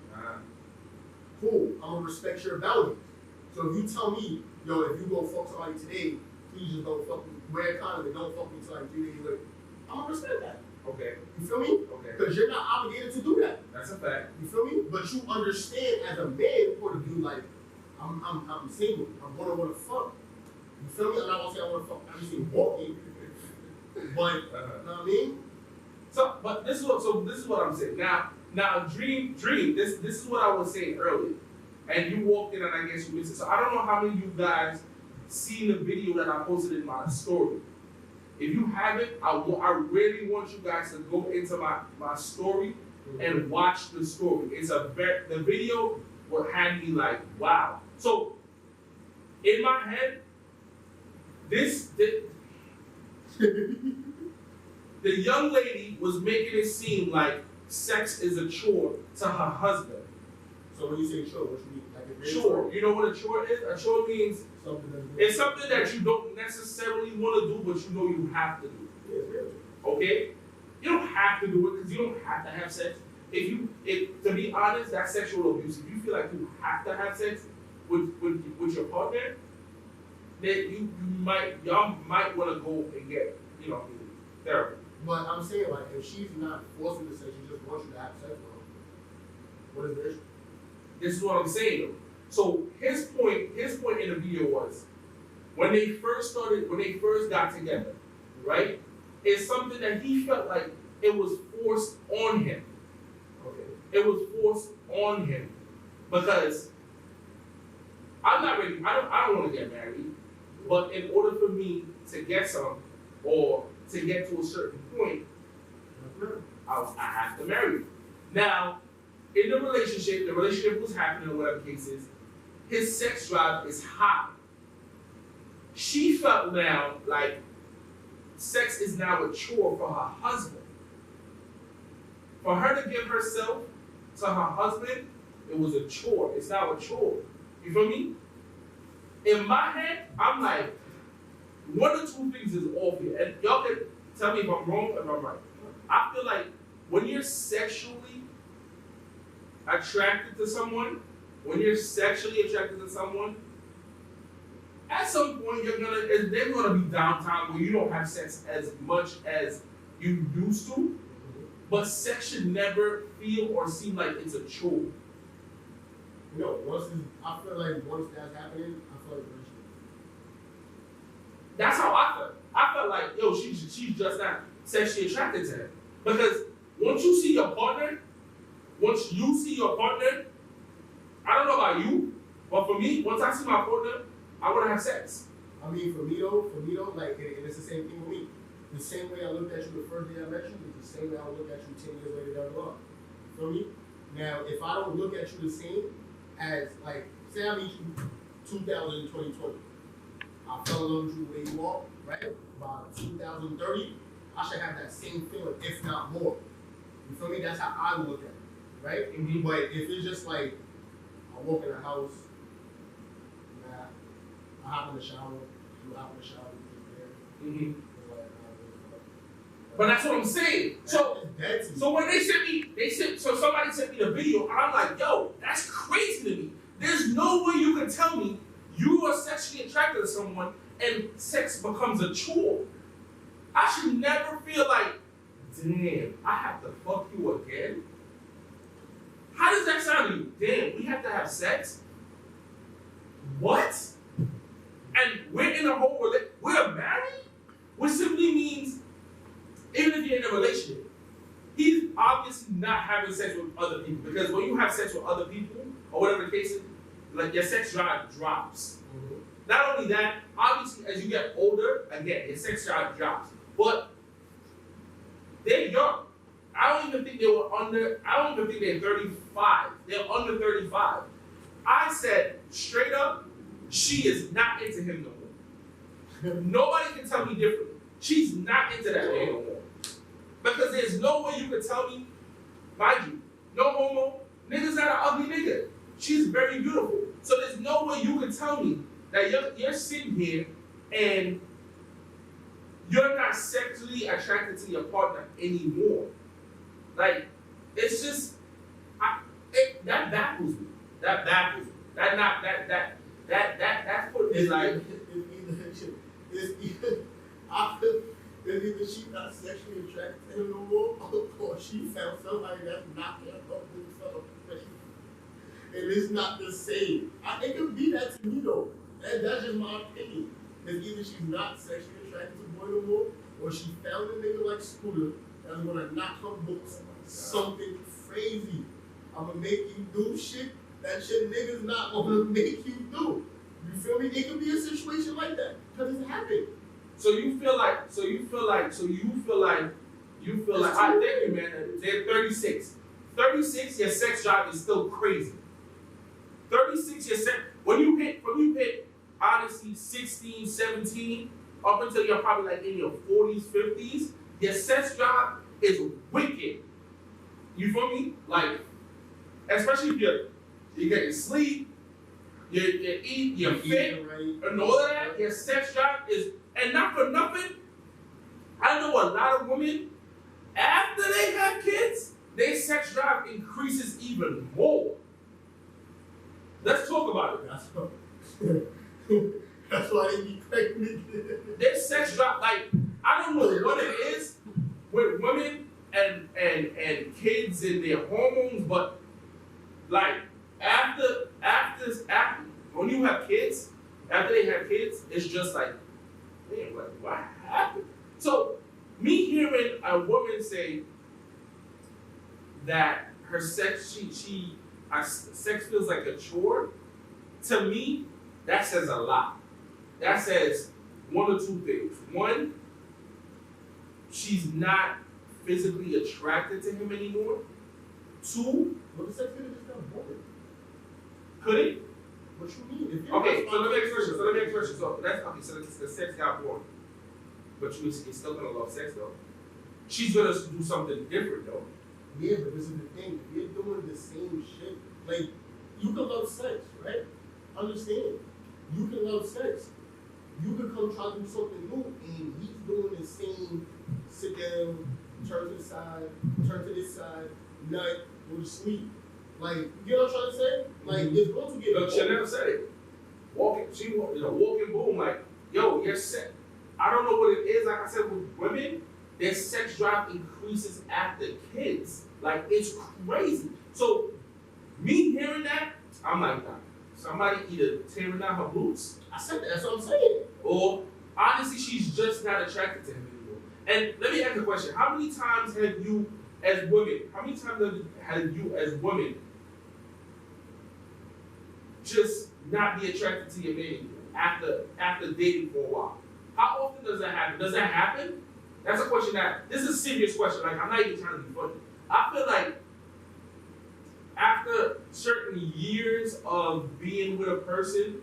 cool, I'm going to respect your boundaries. So if you tell me, yo, if you go fuck somebody today, please just don't fuck me. Wear a condom and don't fuck me until like 3 days later. I'm going to respect that. Okay. You feel me? Okay. Because you're not obligated to do that. That's a fact. You feel me? But you understand as a man point of view, like, I'm single. I'm gonna wanna fuck. You feel me? I'm not gonna say I wanna fuck. I'm just saying walking. But you know what I mean? But this is what I'm saying. Now Dream, this is what I was saying earlier. And you walked in and I guess you missed it. So I don't know how many of you guys seen the video that I posted in my story. If you haven't, I really want you guys to go into my story and watch the story. The video will have me like, wow. So in my head, the young lady was making it seem like sex is a chore to her husband. So when you say chore, what you mean? Like a Chore. You know what a chore is? A chore means it's something that you don't necessarily want to do, but you know you have to do. Okay? You don't have to do it because you don't have to have sex. To be honest, that's sexual abuse. If you feel like you have to have sex with your partner, then y'all might want to go and get, therapy. But I'm saying, like, if she's not forcing the sex, she just wants you to have sex with her, what is the issue? This is what I'm saying though. So his point in the video was when they first got together, right? It's something that he felt like it was forced on him. Okay. It was forced on him because I'm not ready. I don't want to get married, but in order for me to get some or to get to a certain point, I have to marry you. Now, in the relationship was happening, or whatever the case is, his sex drive is high. She felt now like sex is now a chore for her husband. For her to give herself to her husband, it was a chore. It's now a chore. You feel me? In my head, I'm like, one or two things is off here. And y'all can tell me if I'm wrong or if I'm right. I feel like when you're sexually attracted to someone, at some point there's gonna be downtime where you don't have sex as much as you used to, but sex should never feel or seem like it's a chore. You know, I feel like once that's happening, I feel like we're just. That's how I felt. I felt like, yo, she's just not sexually attracted to him. Because once you see your partner, I don't know about you, but for me, once I see my partner, I want to have sex. I mean, for me though, like, and it's the same thing with me. The same way I looked at you the first day I met you is the same way I look at you 10 years later down the line. You feel me? Now, if I don't look at you the same as, like, say I meet you 2020, I fell in love with you the way you are, right? By 2030, I should have that same feeling, if not more. You feel me? That's how I look at it, right? Mm-hmm. But if it's just like, I walk in the house, I hop in the shower, you hop in the shower, you just there. Mm-hmm. It's like, But that's what I'm saying. So when somebody sent me the video, I'm like, yo, that's crazy to me. There's no way you can tell me you are sexually attracted to someone and sex becomes a chore. I should never feel like, damn, I have to fuck you again. How does that sound to you? Damn, we have to have sex? What? And we're in a whole relationship. We're married? Which simply means, even if you're in a relationship, he's obviously not having sex with other people. Because when you have sex with other people, or whatever the case is, like your sex drive drops. Mm-hmm. Not only that, obviously as you get older, again, your sex drive drops. But they're young. I don't even think they're 35. They're under 35. I said straight up, she is not into him no more. Nobody can tell me differently. She's not into that man no more. Because there's no way you can tell me, mind you, no homo, nigga's not an ugly nigga. She's very beautiful. So there's no way you can tell me that you're sitting here and you're not sexually attracted to your partner anymore. Like, it's just, that baffles me. That baffles me. That's what it's like. It's either she's not sexually attracted to him no more, or she found somebody that's not gonna go do something. And it's not the same. It could be that to me though. That's just my opinion. It's either she's not sexually attracted to boy no more, or she found a nigga like Scooter that's gonna knock her books something crazy. I'm gonna make you do shit that your nigga's not gonna make you do. You feel me? It could be a situation like that because it's happened. So you feel like, I thank you, man. They're 36. 36, your sex drive is still crazy. 36, your sex, when you hit, honestly, 16, 17, up until you're probably like in your 40s, 50s, your sex drive is wicked. You feel me? Like, especially if you get your sleep, you eat, you're fit, and all of that, your sex drive is, and not for nothing, I know a lot of women, after they have kids, their sex drive increases even more. Let's talk about it. That's why they be pregnant. Their sex drive, like, I don't know what it is. kids and their hormones, but like after when you have kids, after they have kids, it's just like, man, what happened? So me hearing a woman say that her sex sex feels like a chore, to me, that says a lot. That says one or two things. One, she's not physically attracted to him anymore. Two, But the sex video is not boring. could it? What you mean? If you're Okay, so let me responsible- ask you a question. So that's okay. So the sex got boring, but you're still gonna love sex though. She's gonna do something different though. Yeah, but this is the thing. If you're doing the same shit, like, you can love sex, right? Understand. You can love sex. You could come try to do something new, and he's doing the same sit down, turn to the side, turn to this side, nut, go to sleep. Like, you know what I'm trying to say? Like, it's going to get Look, she never said it. Walking boom, like, yo, you're set. I don't know what it is. Like I said, with women, their sex drive increases after kids. Like, it's crazy. So, me hearing that, I'm like, nah. Somebody either tearing out her boots, I said that, that's what I'm saying. or honestly, she's just not attracted to him anymore. And let me ask you a question. How many times have you, as women, just not be attracted to your man after dating for a while? How often does that happen? Does that happen? That's a question this is a serious question. Like, I'm not even trying to be funny. I feel like after certain years of being with a person,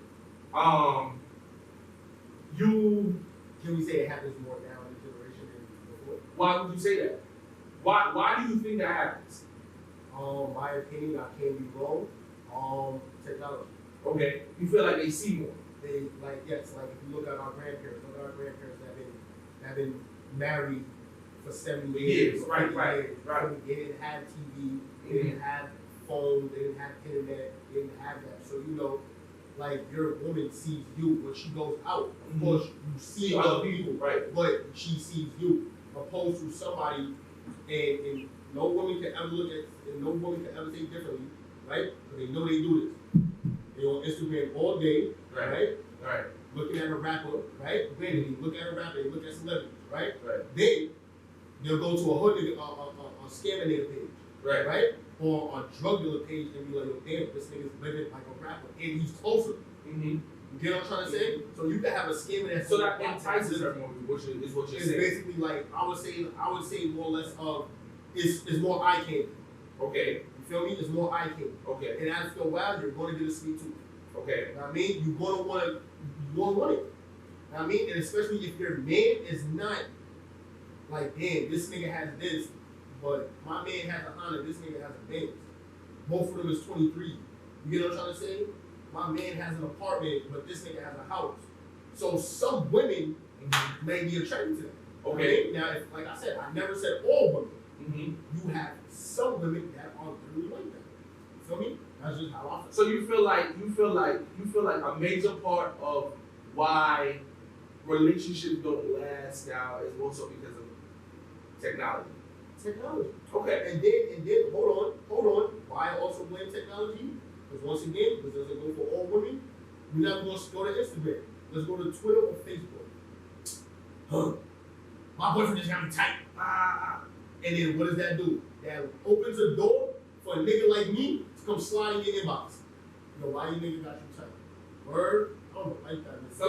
Can we say it happens more now in the generation than before? why would you say that? Why do you think that happens? My opinion, I can't be wrong. Technology. Okay, you feel like they see more. They, like, yes, like if you look at our grandparents that have been married for 70 years. Right. 50 years. They didn't have TV, they didn't have phone, they didn't have internet, they didn't have that. So, you know, like, your woman sees you when she goes out. Of course, you see other people, right? but she sees you, opposed to somebody, and no woman can ever look at, and no woman can ever think differently, right? Because they know they do this. They on Instagram all day, right? Right. Looking at a rapper, right? Vanity, look at a rapper, they look at celebrities, right? Right. Then they'll go to a hood nigga, a scamming nigga page, right? Or a drug dealer page and be like, yo, damn, this nigga's living like a rapper, and he's closer. Mm-hmm. You get what I'm trying to say? So you can have a scamming that's So that entices her more, which is what you're it's saying. basically like I would say more or less of it's more eye candy. Okay. You feel me? It's more eye candy. Okay. And after a while, you're going to get a sweet tooth. Okay. You know what I mean? You're going to want it. You know what I mean? And especially if your man is not like, damn, this nigga has this, but my man has a Honda, this nigga has a Benz. Both of them is 23. You get what I'm trying to say? My man has an apartment, but this nigga has a house. So some women may be attracted to that. Okay. Now, if, like I said, I never said all women. Mm-hmm. You have some women that are really like that. You feel me? That's just how I feel. So you feel like a major part of why relationships don't last now is also because of technology. Technology. Okay. And then hold on. Why I also blame technology? Because once again, this doesn't go for all women. We're not going to go to Instagram. Let's go to Twitter or Facebook. My boyfriend just got me tight. And then what does that do? That opens a door for a nigga like me to come slide in your inbox. Yo, why you nigga got you tight? Word? I don't like that. So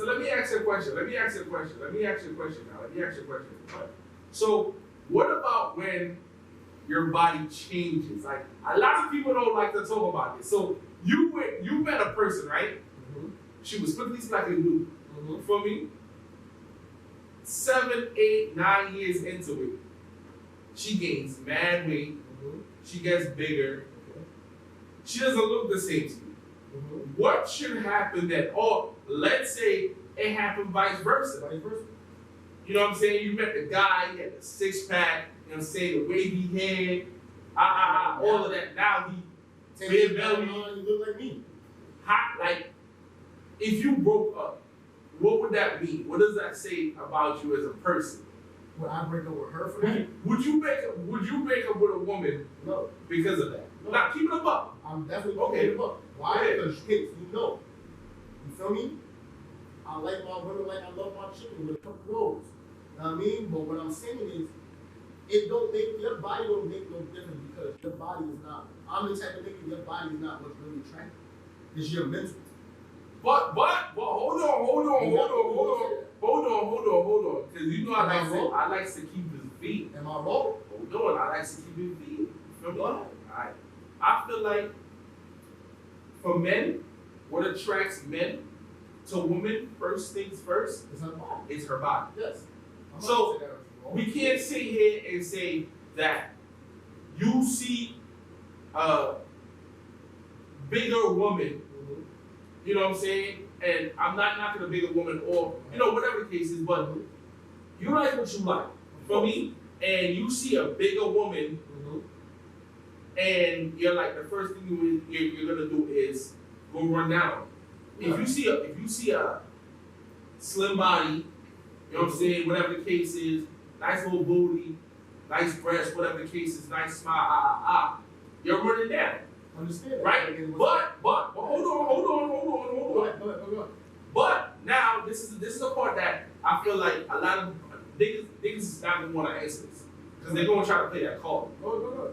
let me ask you a question. Let me ask you a question. So what about when your body changes? Like, a lot of people don't like to talk about this. So you met a person, right? Mm-hmm. She was quickly smacking you. Mm-hmm. For me, 7, 8, 9 years into it, she gains mad weight. Mm-hmm. She gets bigger. Okay. She doesn't look the same to you. Mm-hmm. What should happen then? Or let's say it happened vice versa. Vice versa. You know what I'm saying? You met the guy, he had the six pack, you know what I'm saying, the wavy hair, all of that. Now he big belly. You look like me. Hot, like, if you broke up, what would that mean? What does that say about you as a person? Would I break up with her for that? Would you break up with a woman No. because of that? No. Now keep it a buck. I'm definitely Okay. keeping it up. Why? Okay. Because kids, you know. You feel me? I like my women like I love my chicken with a couple rolls. You know what I mean? But what I'm saying is, it don't make your body don't make no difference because your body is not. I'm the type of nigga, your body is not what's really attractive. It's your mental. But hold on. Because you know I like to keep his beat. Am I wrong? Hold on, I like to keep his beat. You feel me? Alright. I feel like for men, what attracts men to women, first things first, It's her body. is her body. Yes. I'm not So, saying that it's wrong. we can't sit here and say that you see a bigger woman, Mhm. you know what I'm saying? And I'm not knocking a bigger woman or, you know, whatever the case is, but you like what you like, for me, and you see a bigger woman Mhm. and you're like, the first thing you're gonna do is go run down. If you see a slim body, you know what I'm saying, whatever the case is, nice little booty, nice breast, whatever the case is, nice smile, you're running down, Understand that. right? Again, But hold Go on. ahead. But now this is the part that I feel like a lot of niggas is not gonna want to answer this because they're gonna try to play that card. Go.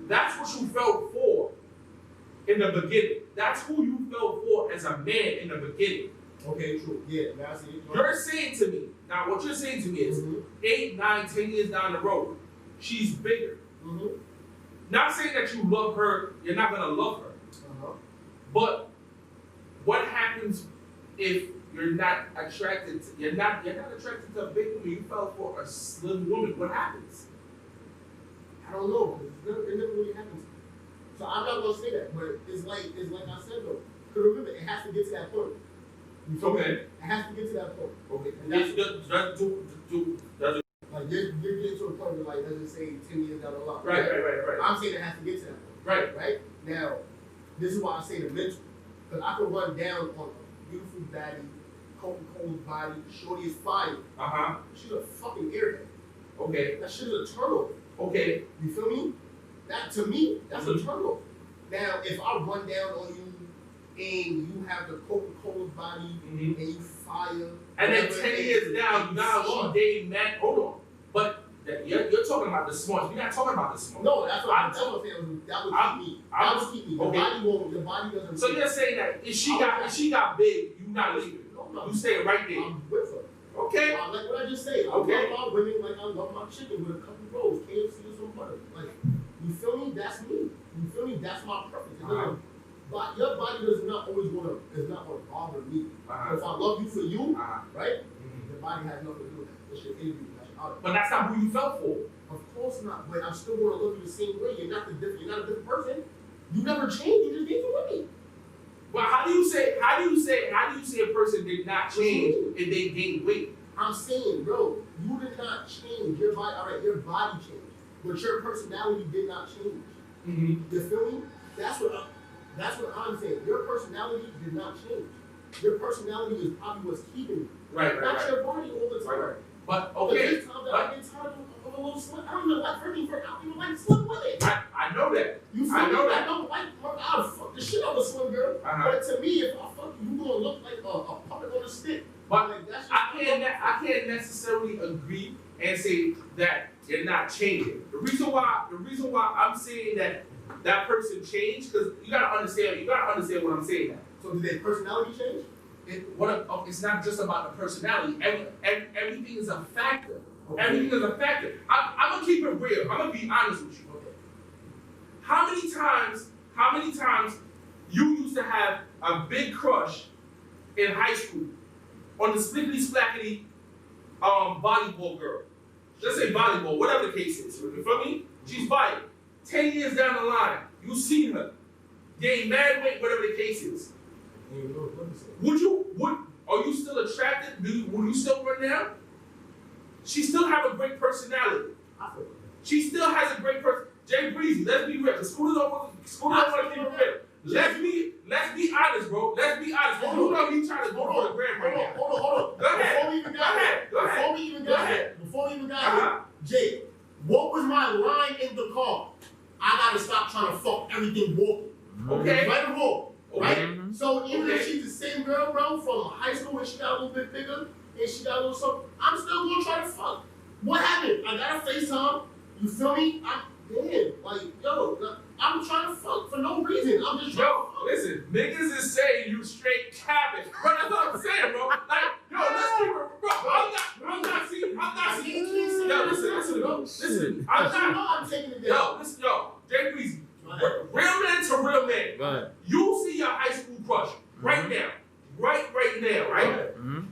That's what you felt for in the beginning. That's who you felt for as a man in the beginning. Okay, true. Yeah, now I see it. You're saying to me, now what you're saying to me is Mhm. 8, 9, 10 years down the road, she's bigger. Mhm. Not saying that you love her, you're not gonna love her. Uh-huh. But what happens if you're not attracted to, you're not attracted to a big woman, you fell for a slim woman, what happens? I don't know, because it never really happens. So I'm not gonna say that, but it's like I said though. Because remember, it has to get to that point. You feel me? Okay. It has to get to that point. Okay. And that's That's like you're getting to a point where like let's just say 10 years down the line. right. I'm saying it has to get to that point. Right. Right? Now, this is why I say the mental. Because I can run down on a beautiful body, Coca-Cola's body, shorty is fine. Uh-huh. She's a fucking airhead. Okay. That shit is a turnover. Okay. You feel me? That to me, that's a Mhm. turnover. Now, if I run down on you and you have the Coca-Cola body Mhm. and you fire, And then whatever 10 it years is, down, and now smart. she dating man. Hold on. But you're talking about the smarts. We're not talking about the smarts. No, that's what I'm I'm saying. That would I'm- keep me. I'm- That would keep me. okay. Your body doesn't. So you're saying that if she got big, you not leaving. No. You stay right there. I'm with her. Okay. Like what I just said. Okay. I love my women like I love my chicken with a couple rolls, KFC or some butter. Like, you feel me? That's me. You feel me? That's my preference. It doesn't- But your body is not gonna bother me. Uh-huh. If I love you for you, Uh-huh. right? Mhm. Your body has nothing to do with that. It's your interview. That's your outcome. But that's not who you fell for. Of course not. But I'm still gonna love you the same way. You're not a different person. You never changed. You just gave it with me. But how do you say a person did not change if they gained weight? I'm saying, bro, you did not change. Your body, all right, your body changed, but your personality did not change. Mm-hmm. You feel me? That's what I'm saying. Your personality did not change. Your personality is probably what's keeping you. Right. Not your body all the time. Right. But But okay. there's times that I get tired of a little slim. I don't even like I don't even like slim women. I know that. You feel I me? know that. I don't like I'll fuck the shit out of a slim girl. Uh-huh. But to me, if I fuck you, you gonna look like a puppet on a stick. But like, that's just I can't necessarily agree and say that you're not changing. The reason why I'm saying that person changed, because you gotta understand what I'm saying now. So did their personality change? It's not just about the personality. Everything is a factor. Okay. Everything is a factor. I'm gonna keep it real. I'm gonna be honest with you. Okay. How many times you used to have a big crush in high school on the splickety splackety volleyball girl? Let's say volleyball, whatever the case is. You feel me? She's fighting. 10 years down the line, you see her. Gain mad weight, whatever the case is. Are you still attracted? Would you still run down? She still have a great personality. She still has a great person. Jay Breezy, let's be real. The school don't want to keep it real. Let's be honest, bro. Let's be honest. You know he trying to go for the gram right now. Hold on. Go ahead. Before we even got there, trying to fuck everything walking. Okay. Right or wrong, right? Mhm. So even if Okay. she's the same girl, bro, from high school when she got a little bit bigger and she got a little something, I'm still gonna try to fuck. What happened? I got a FaceTime. You feel me? I'm trying to fuck for no reason. I'm just trying to Yo, fuck. listen, niggas is saying you straight cabbage. Bro, that's what I'm saying, bro. Like, yo, let's keep it, bro. I'm not seeing. Yo, listen. I'm taking it down. Yo, Jay Breezy, real man to real man. Right. You see your high school crush right now. Right now, right? Mhm.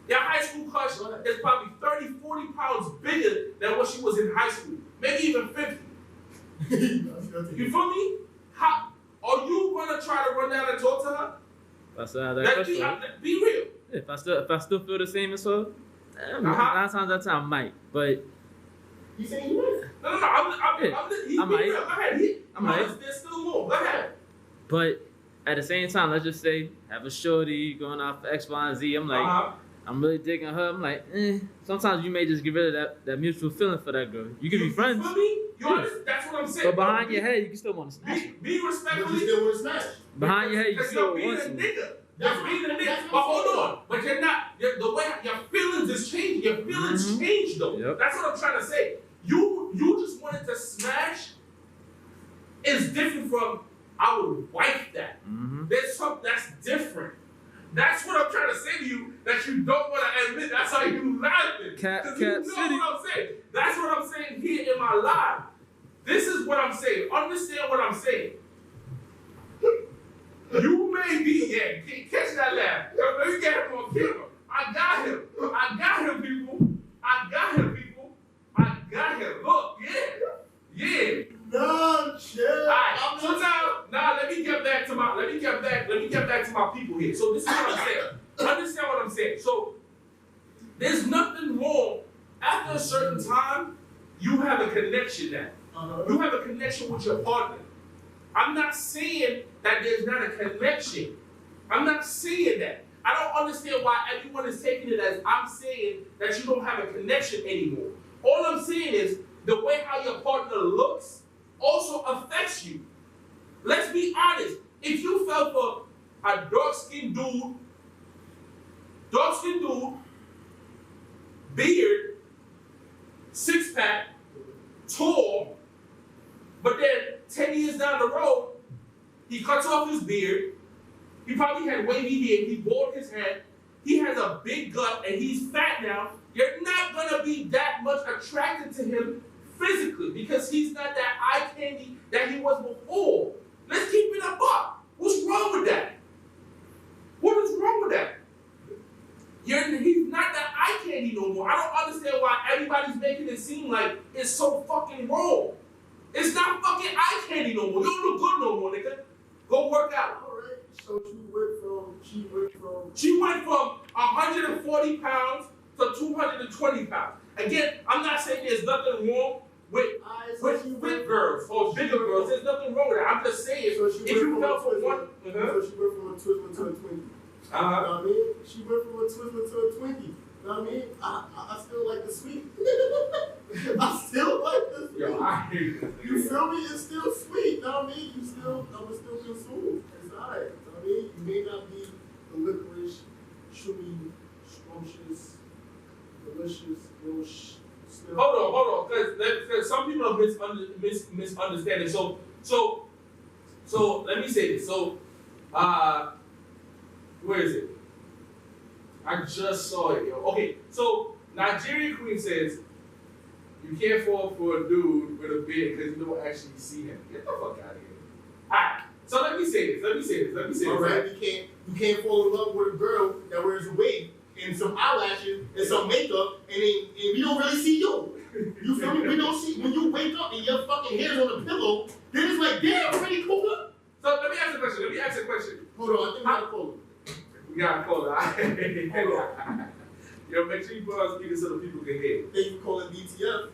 Your high school crush is probably 30, 40 pounds bigger than what she was in high school. Maybe even 50. You feel me? How are you gonna try to run down and talk to her? That's that question. Be real. If I still feel the same as her, Uh-huh. 9 times out of 10 I might. But You saying you will? No. Be I might. real. Go ahead. I might. There's still more. Go ahead. but at the same time, let's just say have a shorty going out for X, Y, and Z. I'm like, I'm really digging her. I'm like, sometimes you may just get rid of that mutual feeling for that girl. You can be friends. You feel me? That's what I'm saying. But behind your head, you can still want to smash. Be But you respectfully. still want to smash. Behind your head, you Because still you're being want a to. nigga. That's You're being a what- nigga. that's But what I'm hold saying. on. But you're not. The way your feelings is changing. Your feelings change though. Yep. That's what I'm trying to say. You just wanted to smash. Is different from I would wife that. Mm-hmm. There's something that's different. That's what I'm trying to say to you that you don't want to admit. That's how you laughing. Cat you know City. what I'm saying. That's what I'm saying here in my life. This is what I'm saying. Understand what I'm saying. You may be, catch that laugh. Yo, let me get him on camera. I got him, people. Look, yeah. No, chill. Alright, so now let me get back to my people here. So this is what I'm saying. Understand what I'm saying. So there's nothing wrong. After a certain time, you have a connection now. You have a connection with your partner. I'm not saying that there's not a connection. I'm not saying that. I don't understand why everyone is taking it as I'm saying that you don't have a connection anymore. All I'm saying is the way how your partner looks also affects you. Let's be honest. If you fell for a dark-skinned dude, beard, six-pack, tall, but then 10 years down the road, he cuts off his beard, he probably had wavy hair, he bald his head, he has a big gut, and he's fat now, you're not gonna be that much attracted to him physically because he's not that eye candy that he was before. Let's keep it a buck. What's wrong with that? What is wrong with that? He's not that eye candy no more. I don't understand why everybody's making it seem like it's so fucking wrong. It's not fucking eye candy no more. You don't look good no more, nigga. Go work out. Alright, so She went from 140 pounds to 220 pounds. Again, I'm not saying there's nothing wrong with fit girls or bigger girls. There's nothing wrong with that. I'm just saying, if you fell for one... So she went from a Twizzler to a Twinkie. You know what I mean? She went from a Twizzler to a Twinkie. You know what I mean? I still like the sweet. I still like the sweet. Yo, I hate this. You feel me? It's still sweet. You know what I mean? I'm still consumed. It's alright. You know what I mean? You may not be the licorice, chewy, scrumptious, delicious, still. Hold on, because some people are misunderstanding. So let me say this. So, where is it? I just saw it, yo. Okay, so Nigerian Queen says you can't fall for a dude with a beard because you don't actually see him. Get the fuck out of here. Alright, so let me say this. Alright, you can't fall in love with a girl that wears a wig and some eyelashes and some makeup and we don't really see you. You feel me? We don't see when you wake up and your fucking hair's on the pillow, then it's like, damn, pretty cool. So let me ask a question. Hold on, I think we gotta call it. We gotta call it. Yo, make sure you put on speaker so the people can hear. They can call it BTF.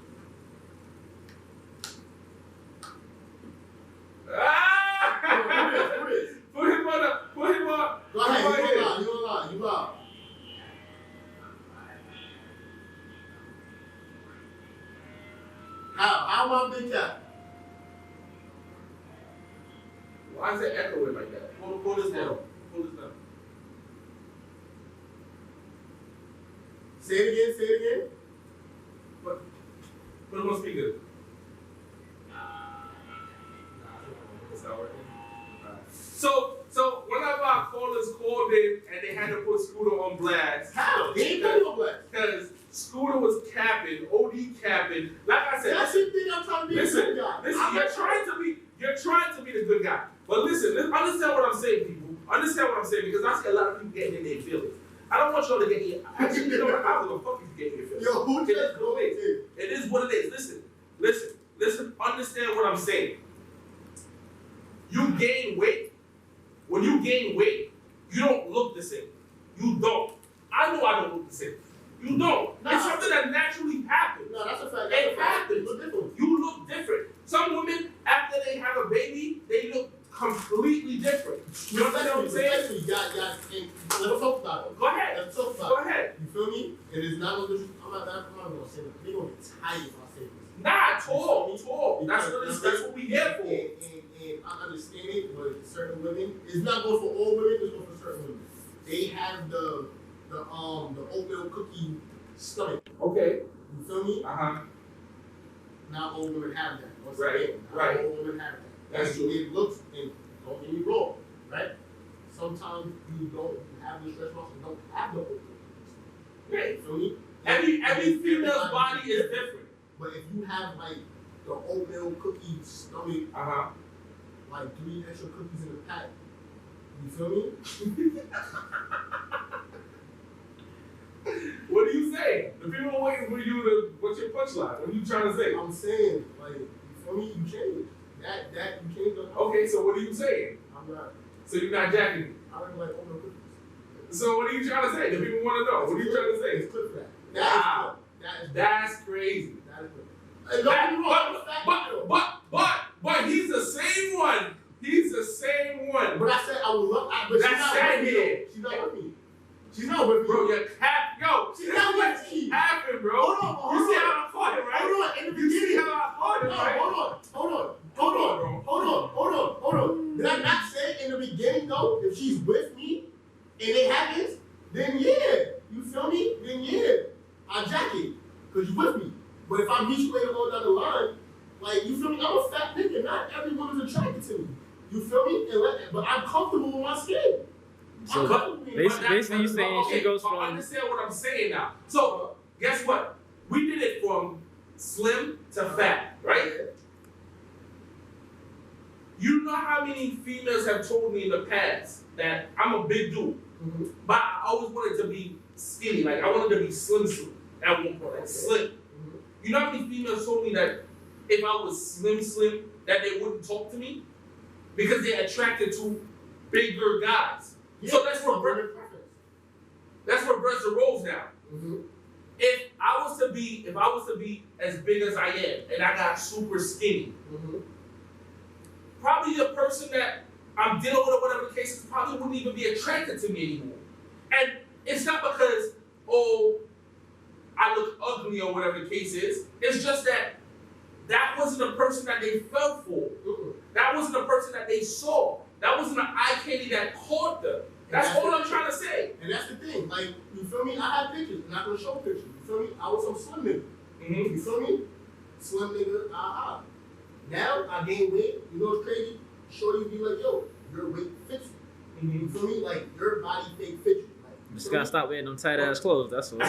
Who is? Put him on. Go ahead, you lie. How am I big cat? Why is it echoing like that? Pull this down. Pull this down. Say it again. Put it on speaker. It's not working. So whenever our callers called in and they had to put Scooter on blast. How? They ain't put him on blast. Because Scooter was capping, OD capping. Like I said, that's the thing I'm trying to be a good guy. Listen, you're trying to be the good guy. But listen, understand what I'm saying, people. Understand what I'm saying, because I see a lot of people getting in their feelings. I don't want y'all to get in. Actually, you know what? I don't give a fuck if you get in your feelings. Yo, who just go in? It is what it is. Listen. Understand what I'm saying. You gain weight. When you gain weight, you don't look the same. You don't. I know I don't look the same. You don't. It's something that naturally happens. No, that's a fact. It happens. You look different. You look different. Some women, after they have a baby, they look completely different. You understand what I'm saying? Let's talk about it. Go ahead. Let's talk about Go it. ahead. You feel me? It is not gonna. I'm not gonna say that. They're gonna get tired if I say this. Nah, talk. That's what we here for. And I understand it, but certain women, it's not going for all women, it's going for certain women. They have the oatmeal cookie stomach. Okay. You feel me? Not all women have that. Once again, not all women have that. That's true. It looks, and don't get me wrong, right? Sometimes you don't have the stretch marks and don't have the oatmeal cookies. Right. You feel me? Every female's body is different. But if you have like the oatmeal cookie stomach, like 3 extra cookies in a pack, you feel me? What do you say? The people are waiting for you to. What's your punchline? What are you trying to say? I'm saying, like, you feel me? You change. That you change. Okay, so what are you saying? I'm not. So you're not jacking me. I don't like oatmeal cookies. So what are you trying to say? The people want to know. What are you trying to say? It's clip that. Wow. That's crazy. That is clip. But he's the same one. He's the same one. But I said I would love. But she's not with me. She's not with me. She's not with me. Bro, you're cap. Yo, she's not with me. Happen, bro. Hold on. You see how I caught it, right? Hold on. In the beginning. You see how I caught it, right? Hold on. Did I not say in the beginning though? If she's with me and it happens, then yeah. You feel me? Then yeah. I jack it. Cause you with me. But if I meet you later on down the line, like you feel me? I'm a fat nigga. Not everyone is attracted to me. You feel me? But I'm comfortable with my skin. So basically, you saying she goes from. Understand what I'm saying now. So guess what? We did it from slim to fat, right? You know how many females have told me in the past that I'm a big dude, but I always wanted to be skinny. Like I wanted to be slim at one point, like slim. You know how many females told me that if I was slim, that they wouldn't talk to me because they're attracted to bigger guys. Yeah, so that's where breasts are roles now. If I was to be as big as I am and I got super skinny, probably the person that I'm dealing with or whatever the case is probably wouldn't even be attracted to me anymore. And it's not because, I look ugly or whatever the case is. It's just that wasn't the person that they fell for. That wasn't the person that they saw. That wasn't an eye candy that caught them. That's all I'm trying to say. And that's the thing. Like, you feel me? I have pictures. I'm not going to show pictures. You feel me? I was some slim nigga. You feel me? Slim nigga. Now, I gain weight. You know what's crazy? Shorty be like, yo, your weight fits you. You feel me? Like, your body fake fits you. Like, just gotta stop wearing them tight ass clothes. That's all. I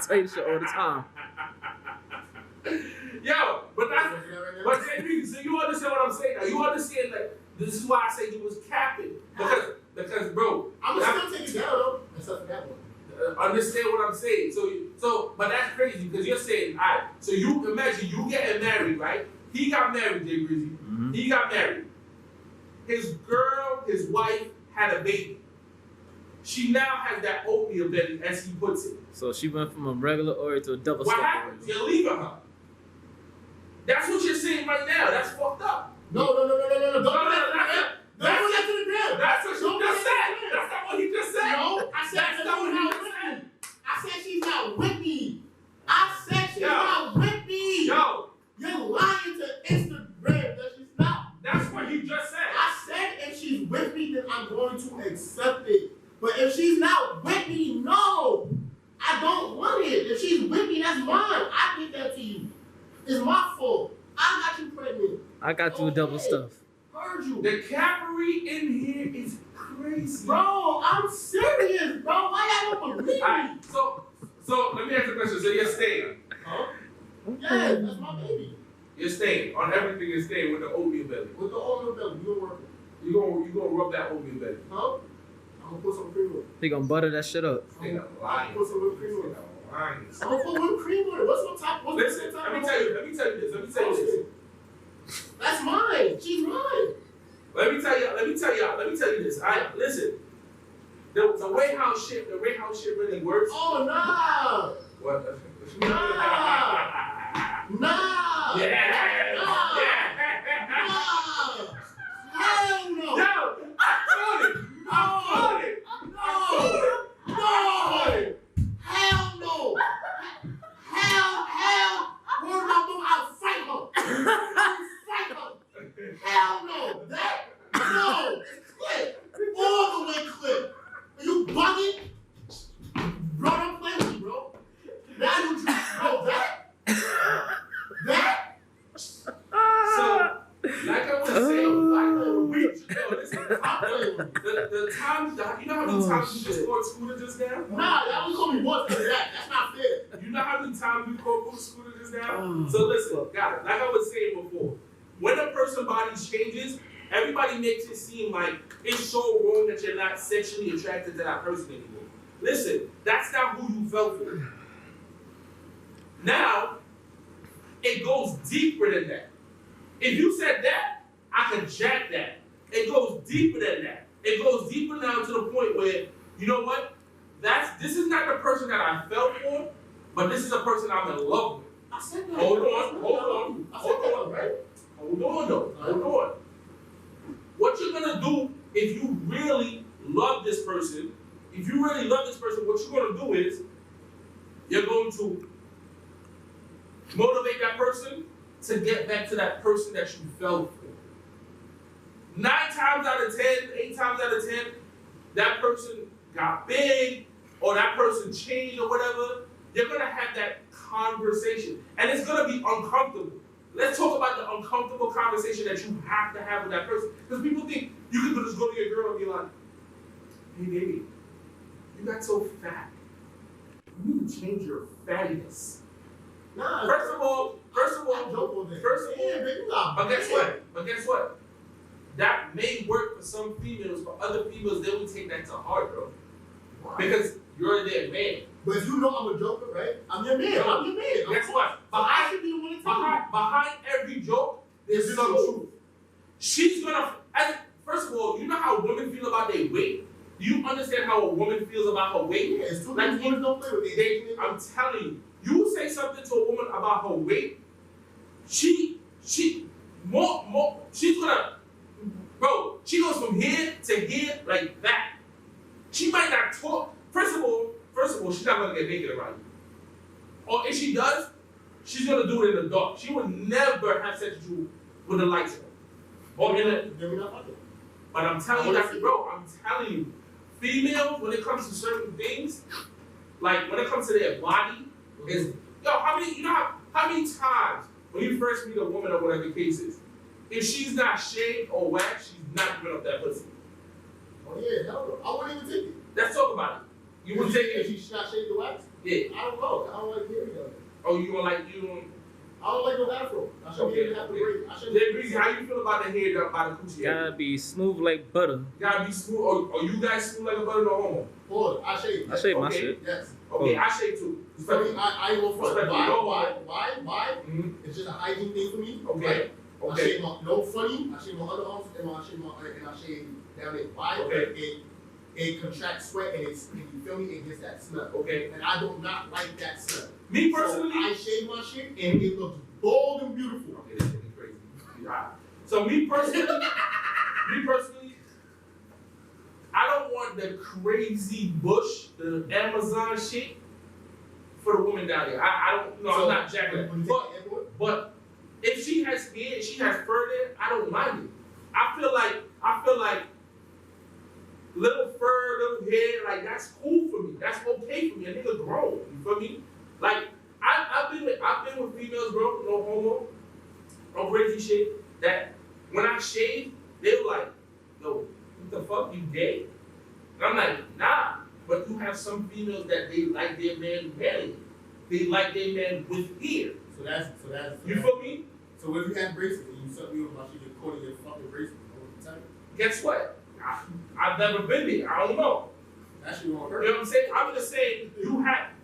tell you shit all the time. Yo, but so you understand what I'm saying now? You understand that this is why I say he was capping. Because bro, I'm gonna still take it down though, except for that one. Understand what I'm saying? But that's crazy because you're saying, alright, so you imagine you getting married, right? He got married, Jay Grizzy. He got married. His wife had a baby. She now has that oatmeal belly, as he puts it. So she went from a regular Oreo to a double What stuffed happened? Oreo. You're leaving her. That's what you're saying right now. That's fucked up. No. Don't do that. That's what you just said. That's not what he just said. No, I said that's not what he just said. I said she's not with me. I said she's not with me. Yo. You're lying to Instagram that she's not. That's Period. If she's with me, that's mine. I did that to you. It's my fault. I got you pregnant. I got you a double stuff. Heard you. The cavalry in here is crazy. Bro, I'm serious, bro. Why y'all don't believe me? Alright, so let me ask you a question. So you're staying. Huh? Yeah, that's my baby. You're staying. On everything you're staying with the oatmeal belly. With the oatmeal belly, you gonna work it. You gonna rub that oatmeal belly. Huh? I'm gonna put some cream on it. He gonna butter that shit up. I'm gonna put some whipped cream on it. Lying. I'm gonna put whipped cream on it. What's on top? What's Listen, on top? let me tell you this. That's mine. She's mine. Let me tell you this. Alright, listen. The way how shit really works. Oh nah. What? Nah. Nah. Yeah. Nah. Yeah. Nah. Hell no. No, I caught it. No. Hell no. Hell. Word of my mom, I'll fight her. Hell no. That, no. Clip. All the way clip. Are you bugging? Bro, don't play with me, bro. Now you bro, that? So, like I was saying, listen, the time, you know how many times you just called Scooter just now? Nah, y'all only call me once for that. That's not fair. You know how many times we called Scooter just now? So listen, guys, like I was saying before, when a person's body changes, everybody makes it seem like it's so wrong that you're not sexually attracted to that person anymore. Listen, that's not who you fell for. Now, it goes deeper than that. If you said that, I could jack that. It goes deeper than that. It goes deeper now to the point where, you know what? This is not the person that I fell for, but this is a person I'm in love with. I said that. Hold on. Right? Hold on. What you're gonna do if you really love this person, what you're gonna do is you're going to motivate that person to get back to that person that you fell for. 9 times out of 10, 8 times out of 10, that person got big or that person changed or whatever. You're gonna have that conversation, and it's gonna be uncomfortable. Let's talk about the uncomfortable conversation that you have to have with that person. Because people think you can just go to your girl and be like, hey baby, you got so fat. You need to change your fattiness. Nah. First of all, but guess what? That may work for some females, for other females, they will take that to heart, bro. Why? Because you're their man. But if you know I'm a joker, right? I'm your man. Guess what? I should be the one to tell you. Behind every joke, there's some truth. She's gonna, first of all, you know how women feel about their weight? Do you understand how a woman feels about her weight? Yeah, it's too like, women don't play with it. I'm telling you, you say something to a woman about her weight, she's gonna, bro, she goes from here to here like that. She might not talk. First of all, she's not gonna get naked around you. Or if she does, she's gonna do it in the dark. She would never have sex with you with the lights on. Or in the, but I'm telling you, bro, I'm telling you, females, when it comes to certain things, like when it comes to their body, is how many times when you first meet a woman or whatever the case is, if she's not shaved or waxed, she's not giving up that pussy. Oh yeah, hell no. I wouldn't even take it. Let's talk about it. You would take it if she's not shaved the wax? Yeah. I don't know. I don't like hearing that. Oh, you don't like you? I don't like no afro. I shouldn't even have to break. Then Breezy, how you feel about the hair done by the coochie? Gotta be smooth like butter. Gotta be smooth. Are you guys smooth like a butter no homo? Hold on, I shave. I shave my shit. Yes. Okay, I shave too. For me, I ain't gonna front. Why? Mm-hmm. It's just a hygiene thing for me. Okay. Right? Okay. I shave my no funny. I shave my underarms and I shave down there. Why? Okay. It contracts sweat and you feel me? It gets that smell. Okay. And I do not like that smell. Me personally, so I shave my shit and it looks bold and beautiful. Okay, that's getting crazy. Right. So me personally, I don't want the crazy bush, the Amazon shit for the woman down there. I don't, no, I'm not jacking that. But if she has hair, she has fur there, I don't mind it. I feel like little fur, little hair, like that's cool for me. That's okay for me. A nigga grown, you feel me? Like I've been with females, bro, no homo, no crazy shit. That when I shave, they were like, "Yo, what the fuck, you gay?" And I'm like, "Nah." But you have some females that they like their man manly. They like their man with hair. So that's You feel me? So if you have braces and you suck me over my shit, you're caught in your fucking braces. What the time? Guess what? I've never been there. I don't know. That shit won't hurt. You know what I'm saying? I'm just saying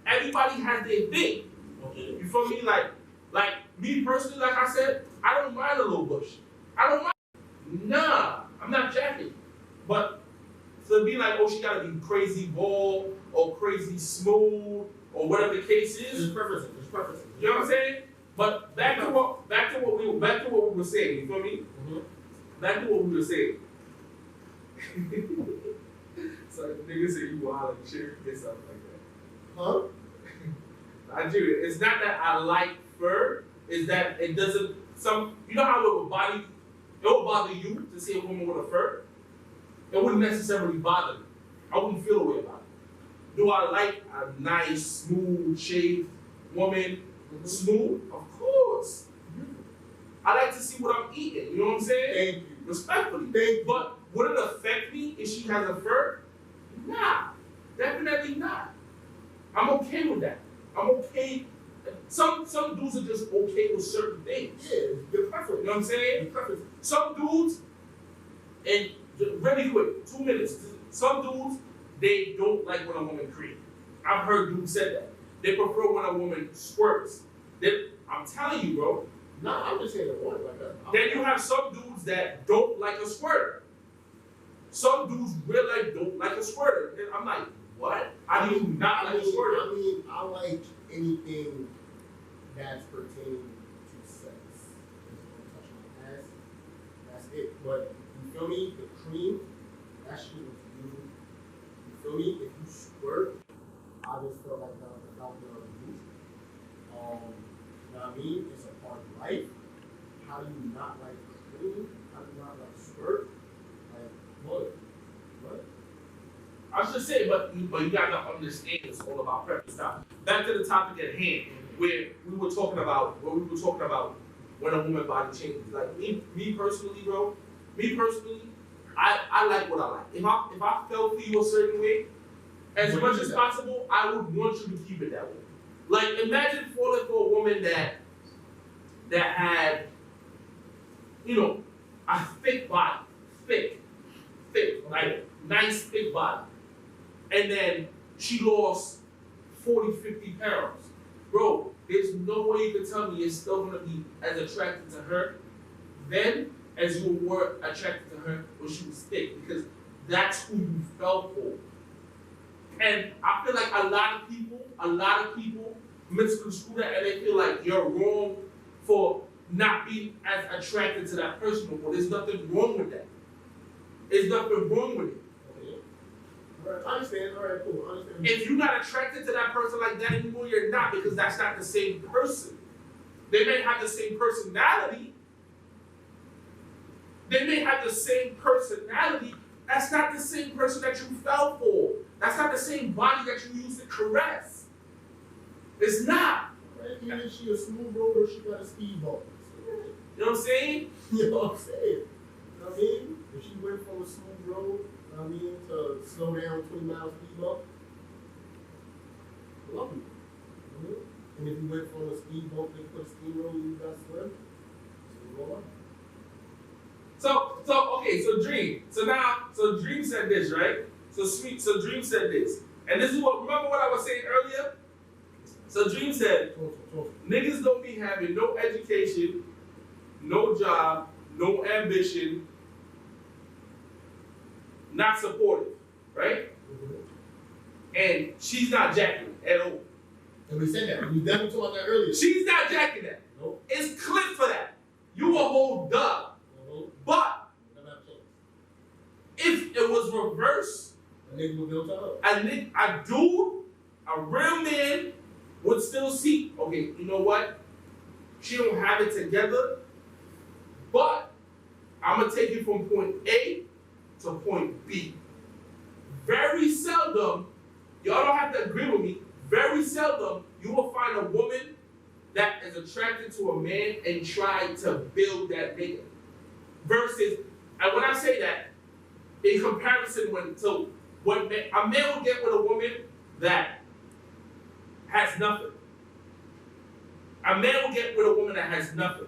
everybody has their thing. Okay. You feel me? Like me personally, like I said, I don't mind a little bush. I don't mind. Nah, I'm not jacking. But to be like, oh, she gotta be crazy bald or crazy smooth or whatever the case is. There's preferences. You know what I'm saying? But back to what we were saying. You feel me? Mm-hmm. Back to what we were saying. So niggas say you wild and shit and something like that. Huh? Nigeria. It's not that I like fur. It's that it doesn't. You know how it would bother you to see a woman with a fur. It wouldn't necessarily bother me. I wouldn't feel a way about it. Do I like a nice, smooth, shaved woman? Mm-hmm. Smooth? Of course. I like to see what I'm eating. You know what I'm saying? Thank you. Respectfully. Thank you. But would it affect me if she has a fur? Nah. Definitely not. I'm okay with that. I'm okay. Some dudes are just okay with certain things. Yeah, your preference. You know what I'm saying? Your preference. Some dudes, and really quick, 2 minutes. Some dudes, they don't like when a woman creams. I've heard dudes say that. They prefer when a woman squirts. I'm telling you, bro. Nah, I'm just saying the one like that. Then you have some dudes that don't like a squirter. Some dudes really don't like a squirter. And I'm like, what? How do you not like a squirter? I mean, I like anything that's pertaining to sex. Just touch my ass. That's it. But you feel me? The cream, that shit was beautiful. You feel me? If you squirt, I just feel like the fountain of youth. You know what I mean? It's a part of life. How do you not like cream? How do you not like squirt? Like, what? I was just saying, but you gotta understand it's all about preference. Now, back to the topic at hand, where we were talking about when a woman body changes. Like me personally, bro. I like what I like. If I felt for you a certain way, as much as possible, I would want you to keep it that way. Like imagine falling for a woman that had, you know, a thick body, thick, like nice thick body. And then she lost 40, 50 pounds. Bro, there's no way you can tell me you're still gonna be as attracted to her then as you were attracted to her when she was thick, because that's who you fell for. And I feel like a lot of people misconstrue that and they feel like you're wrong for not being as attracted to that person. But there's nothing wrong with that. There's nothing wrong with it. I understand. All right, cool. I understand. If you're not attracted to that person like that anymore, you're not, because that's not the same person. They may have the same personality. That's not the same person that you fell for. That's not the same body that you used to caress. It's not. Right? Even if she a smooth roller, she got a speedboat. You know what I'm saying? You know what I'm saying? You know what I mean? If she went from a smooth road, you know what I mean, to slow down 20 miles speed bump, love you. And if you went from a speedboat to put a steamroller, you got swim, so go on. So Dream said this, right? So Dream said this. And this is remember what I was saying earlier? So Dream said, niggas don't be having no education, no job, no ambition, not supportive, right? Mm-hmm. And she's not jacking at all. And we said that. We definitely talked about that earlier. She's not jacking that. Nope. It's clipped for that. You a whole dub. Mm-hmm. But if it was reversed, a nigga would build up. A dude, a real man, would still see, okay, you know what? She don't have it together, but I'm gonna take you from point A to point B. Very seldom, y'all don't have to agree with me, very seldom you will find a woman that is attracted to a man and try to build that nigga. Versus, and when I say that, in comparison to what a man will get with a woman that has nothing. A man will get with a woman that has nothing.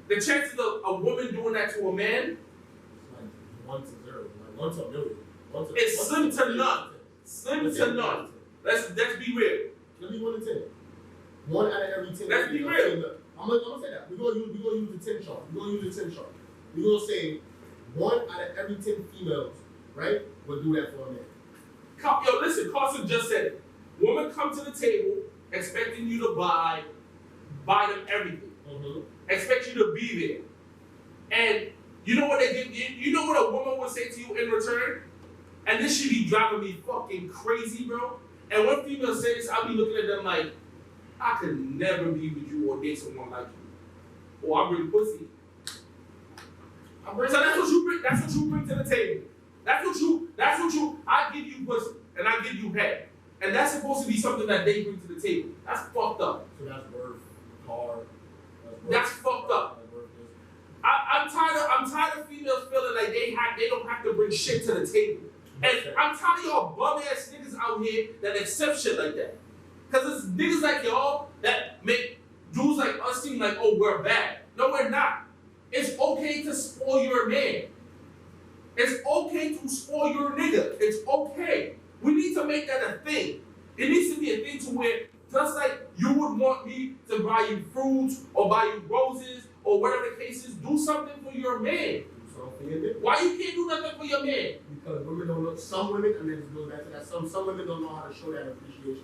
The chances of a woman doing that to a man, like 1 to 0, like 1 to a million. It's slim to none. Slim to none. Let's be real. Let me 1 to 10. 1 out of every 10. Let's be real. I'm gonna say that. We're gonna use the 10 chart. We're gonna say 1 out of every 10 females, right, will do that for a man. Yo, listen, Carson just said it. Woman come to the table expecting you to buy them everything. Mm-hmm. Expect you to be there. And you know what they give you? You know what a woman would say to you in return? And this should be driving me fucking crazy, bro. And when females say this, I'll be looking at them like, I could never be with you or date someone like you. Or I bring pussy. So that's what you bring. That's what you bring to the table. That's what you. I give you pussy and I give you head, and that's supposed to be something that they bring to the table. That's fucked up. So that's worth hard. That's fucked up. I'm tired of females feeling like they don't have to bring shit to the table. And I'm tired of y'all bum ass niggas out here that accept shit like that. Cause it's niggas like y'all that make dudes like us seem like, oh, we're bad. No, we're not. It's okay to spoil your man. It's okay to spoil your nigga. It's okay. We need to make that a thing. It needs to be a thing to where, just like you would want me to buy you fruits or buy you roses or whatever the case is, do something for your man. Why you can't do nothing for your man? Because women don't know. Some women, and then it goes back to that. Some women don't know how to show that appreciation.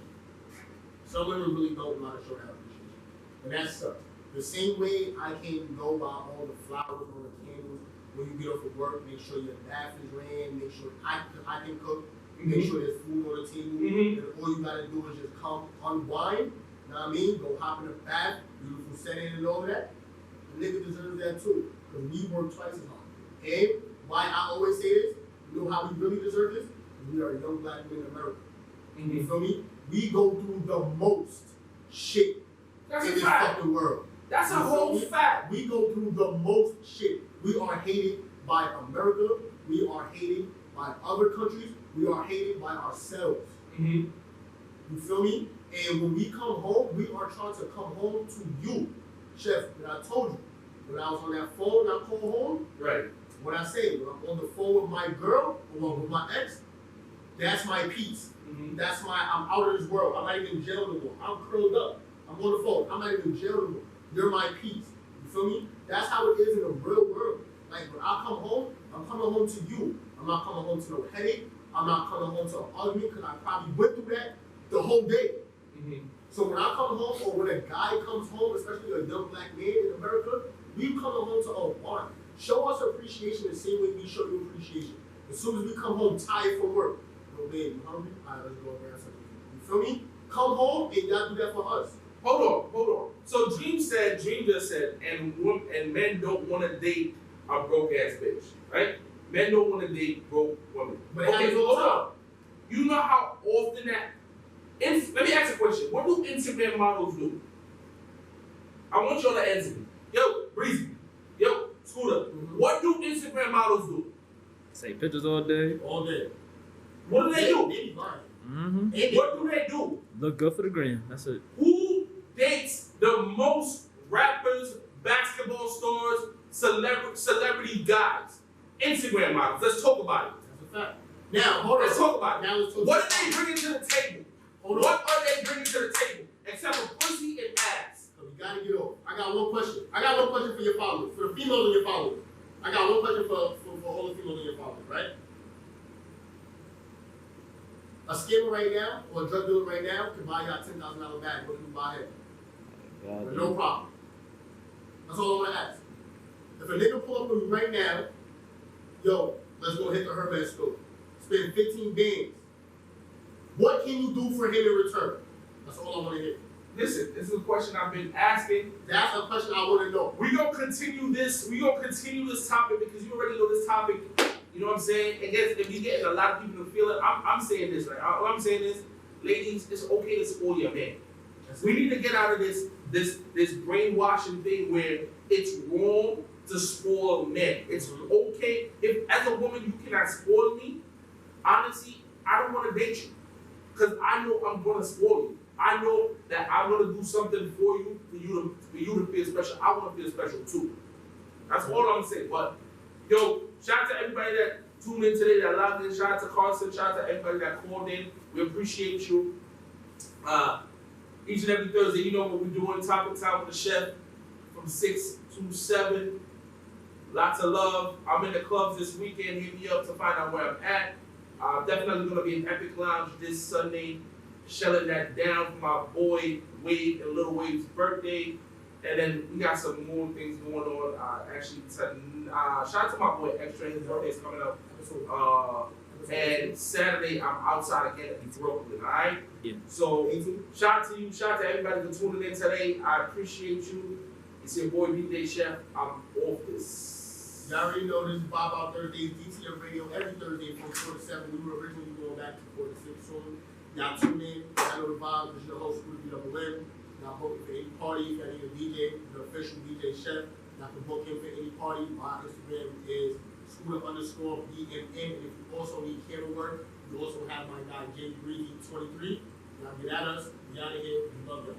Some women really don't know how to show that appreciation, and that's the same way I can go buy all the flowers or the candles when you get off of work. Make sure your bath is ran. Make sure I can cook. Make sure there's food on the table. And all you gotta do is just come unwind. You know what I mean? Go hop in the bath, beautiful setting and all that. The nigga deserves that too, because we work twice as hard. And why I always say this, you know how we really deserve this? We are young black men in America. You feel me? We go through the most shit in this fucking world. That's a whole fact. We go through the most shit. We are hated by America. We are hated by other countries. We are hated by ourselves. You feel me? And when we come home, we are trying to come home to you. Chef, that I told you, when I was on that phone, I called home. Right. What I say, when I'm on the phone with my girl, or with my ex, that's my peace. That's I'm out of this world. I'm not even in jail anymore. I'm curled up. I'm on the phone. I'm not even in jail anymore. You're my peace. You feel me? That's how it is in the real world. Like when I come home, I'm coming home to you. I'm not coming home to no headache. I'm not coming home to an argument because I probably went through that the whole day. So when I come home, or when a guy comes home, especially a young black man in America, we come home to one. Show us appreciation the same way we show you appreciation. As soon as we come home tired from work, oh babe, you hungry? All right, let's go grab something. You feel me? Come home and y'all do that for us. Hold on. So Dream just said, and men don't want to date a broke ass bitch, right? Men don't want to date broke women. But okay, hold on. You know how often that? Let me ask a question. What do Instagram models do? I want y'all to answer me. Yo, Breezy. Yo, Scooter. What do Instagram models do? Take pictures all day. All day. What do they do? What do they do? Look good for the gram. That's it. Who dates the most rappers, basketball stars, celebrity guys? Instagram models. Let's talk about it. That's a fact. Now, hold on. Let's talk about it. Now let's talk what are they bringing to the table? What are they bringing to the table? Except for pussy and ass. So we gotta get off. I got one question. For your followers, for the females and your followers. I got one question for all the females and your followers, right? A scammer right now, or a drug dealer right now, can buy y'all $10,000 bag. What can you buy him? With no problem. That's all I wanna ask. If a nigga pull up on you right now, yo, let's go hit the Hermes store. Spend 15 bands. What can you do for him in return? That's all I want to hear. Listen, this is a question I've been asking. That's a question I want to know. We're gonna continue this topic because you already know this topic. You know what I'm saying? And if you're getting a lot of people to feel it, I'm saying this, right? What I'm saying is, ladies, it's okay to spoil your man. We need to get out of this brainwashing thing where it's wrong to spoil men. It's okay if, as a woman, you cannot spoil me. Honestly, I don't want to date you because I know I'm gonna spoil you. I know that I'm gonna do something for you to feel special. I want to feel special too. That's all I'm saying. But yo, shout out to everybody that tuned in today, that logged in. Shout out to Carson. Shout out to everybody that called in. We appreciate you. Each and every Thursday, you know what we're doing. Top of Time with the Chef from 6 to 7. Lots of love. I'm in the clubs this weekend. Hit me up to find out where I'm at. Definitely going to be in Epic Lounge this Sunday, shelling that down for my boy Wade and Little Wade's birthday. And then we got some more things going on. Shout out to my boy Extra. His birthday's coming up. And Saturday, I'm outside again in Brooklyn, all right? Yeah. So, shout out to you. Shout out to everybody for tuning in today. I appreciate you. It's your boy, DJ Chef. I'm off this. You already know this is Vibe Thursdays, DTM Radio, every Thursday from 4 to 7. We were originally going back to 4 to 6 soon. Y'all tune in. I know the vibe. This is your host, Rudy WM. Y'all book for any party. If y'all need a DJ, the official DJ Chef. Y'all can book him for any party. My Instagram is Scooter_BMN. And if you also need camera work, you also have my guy, Jay Greasy 23. Y'all get at us. We out of here. We love y'all.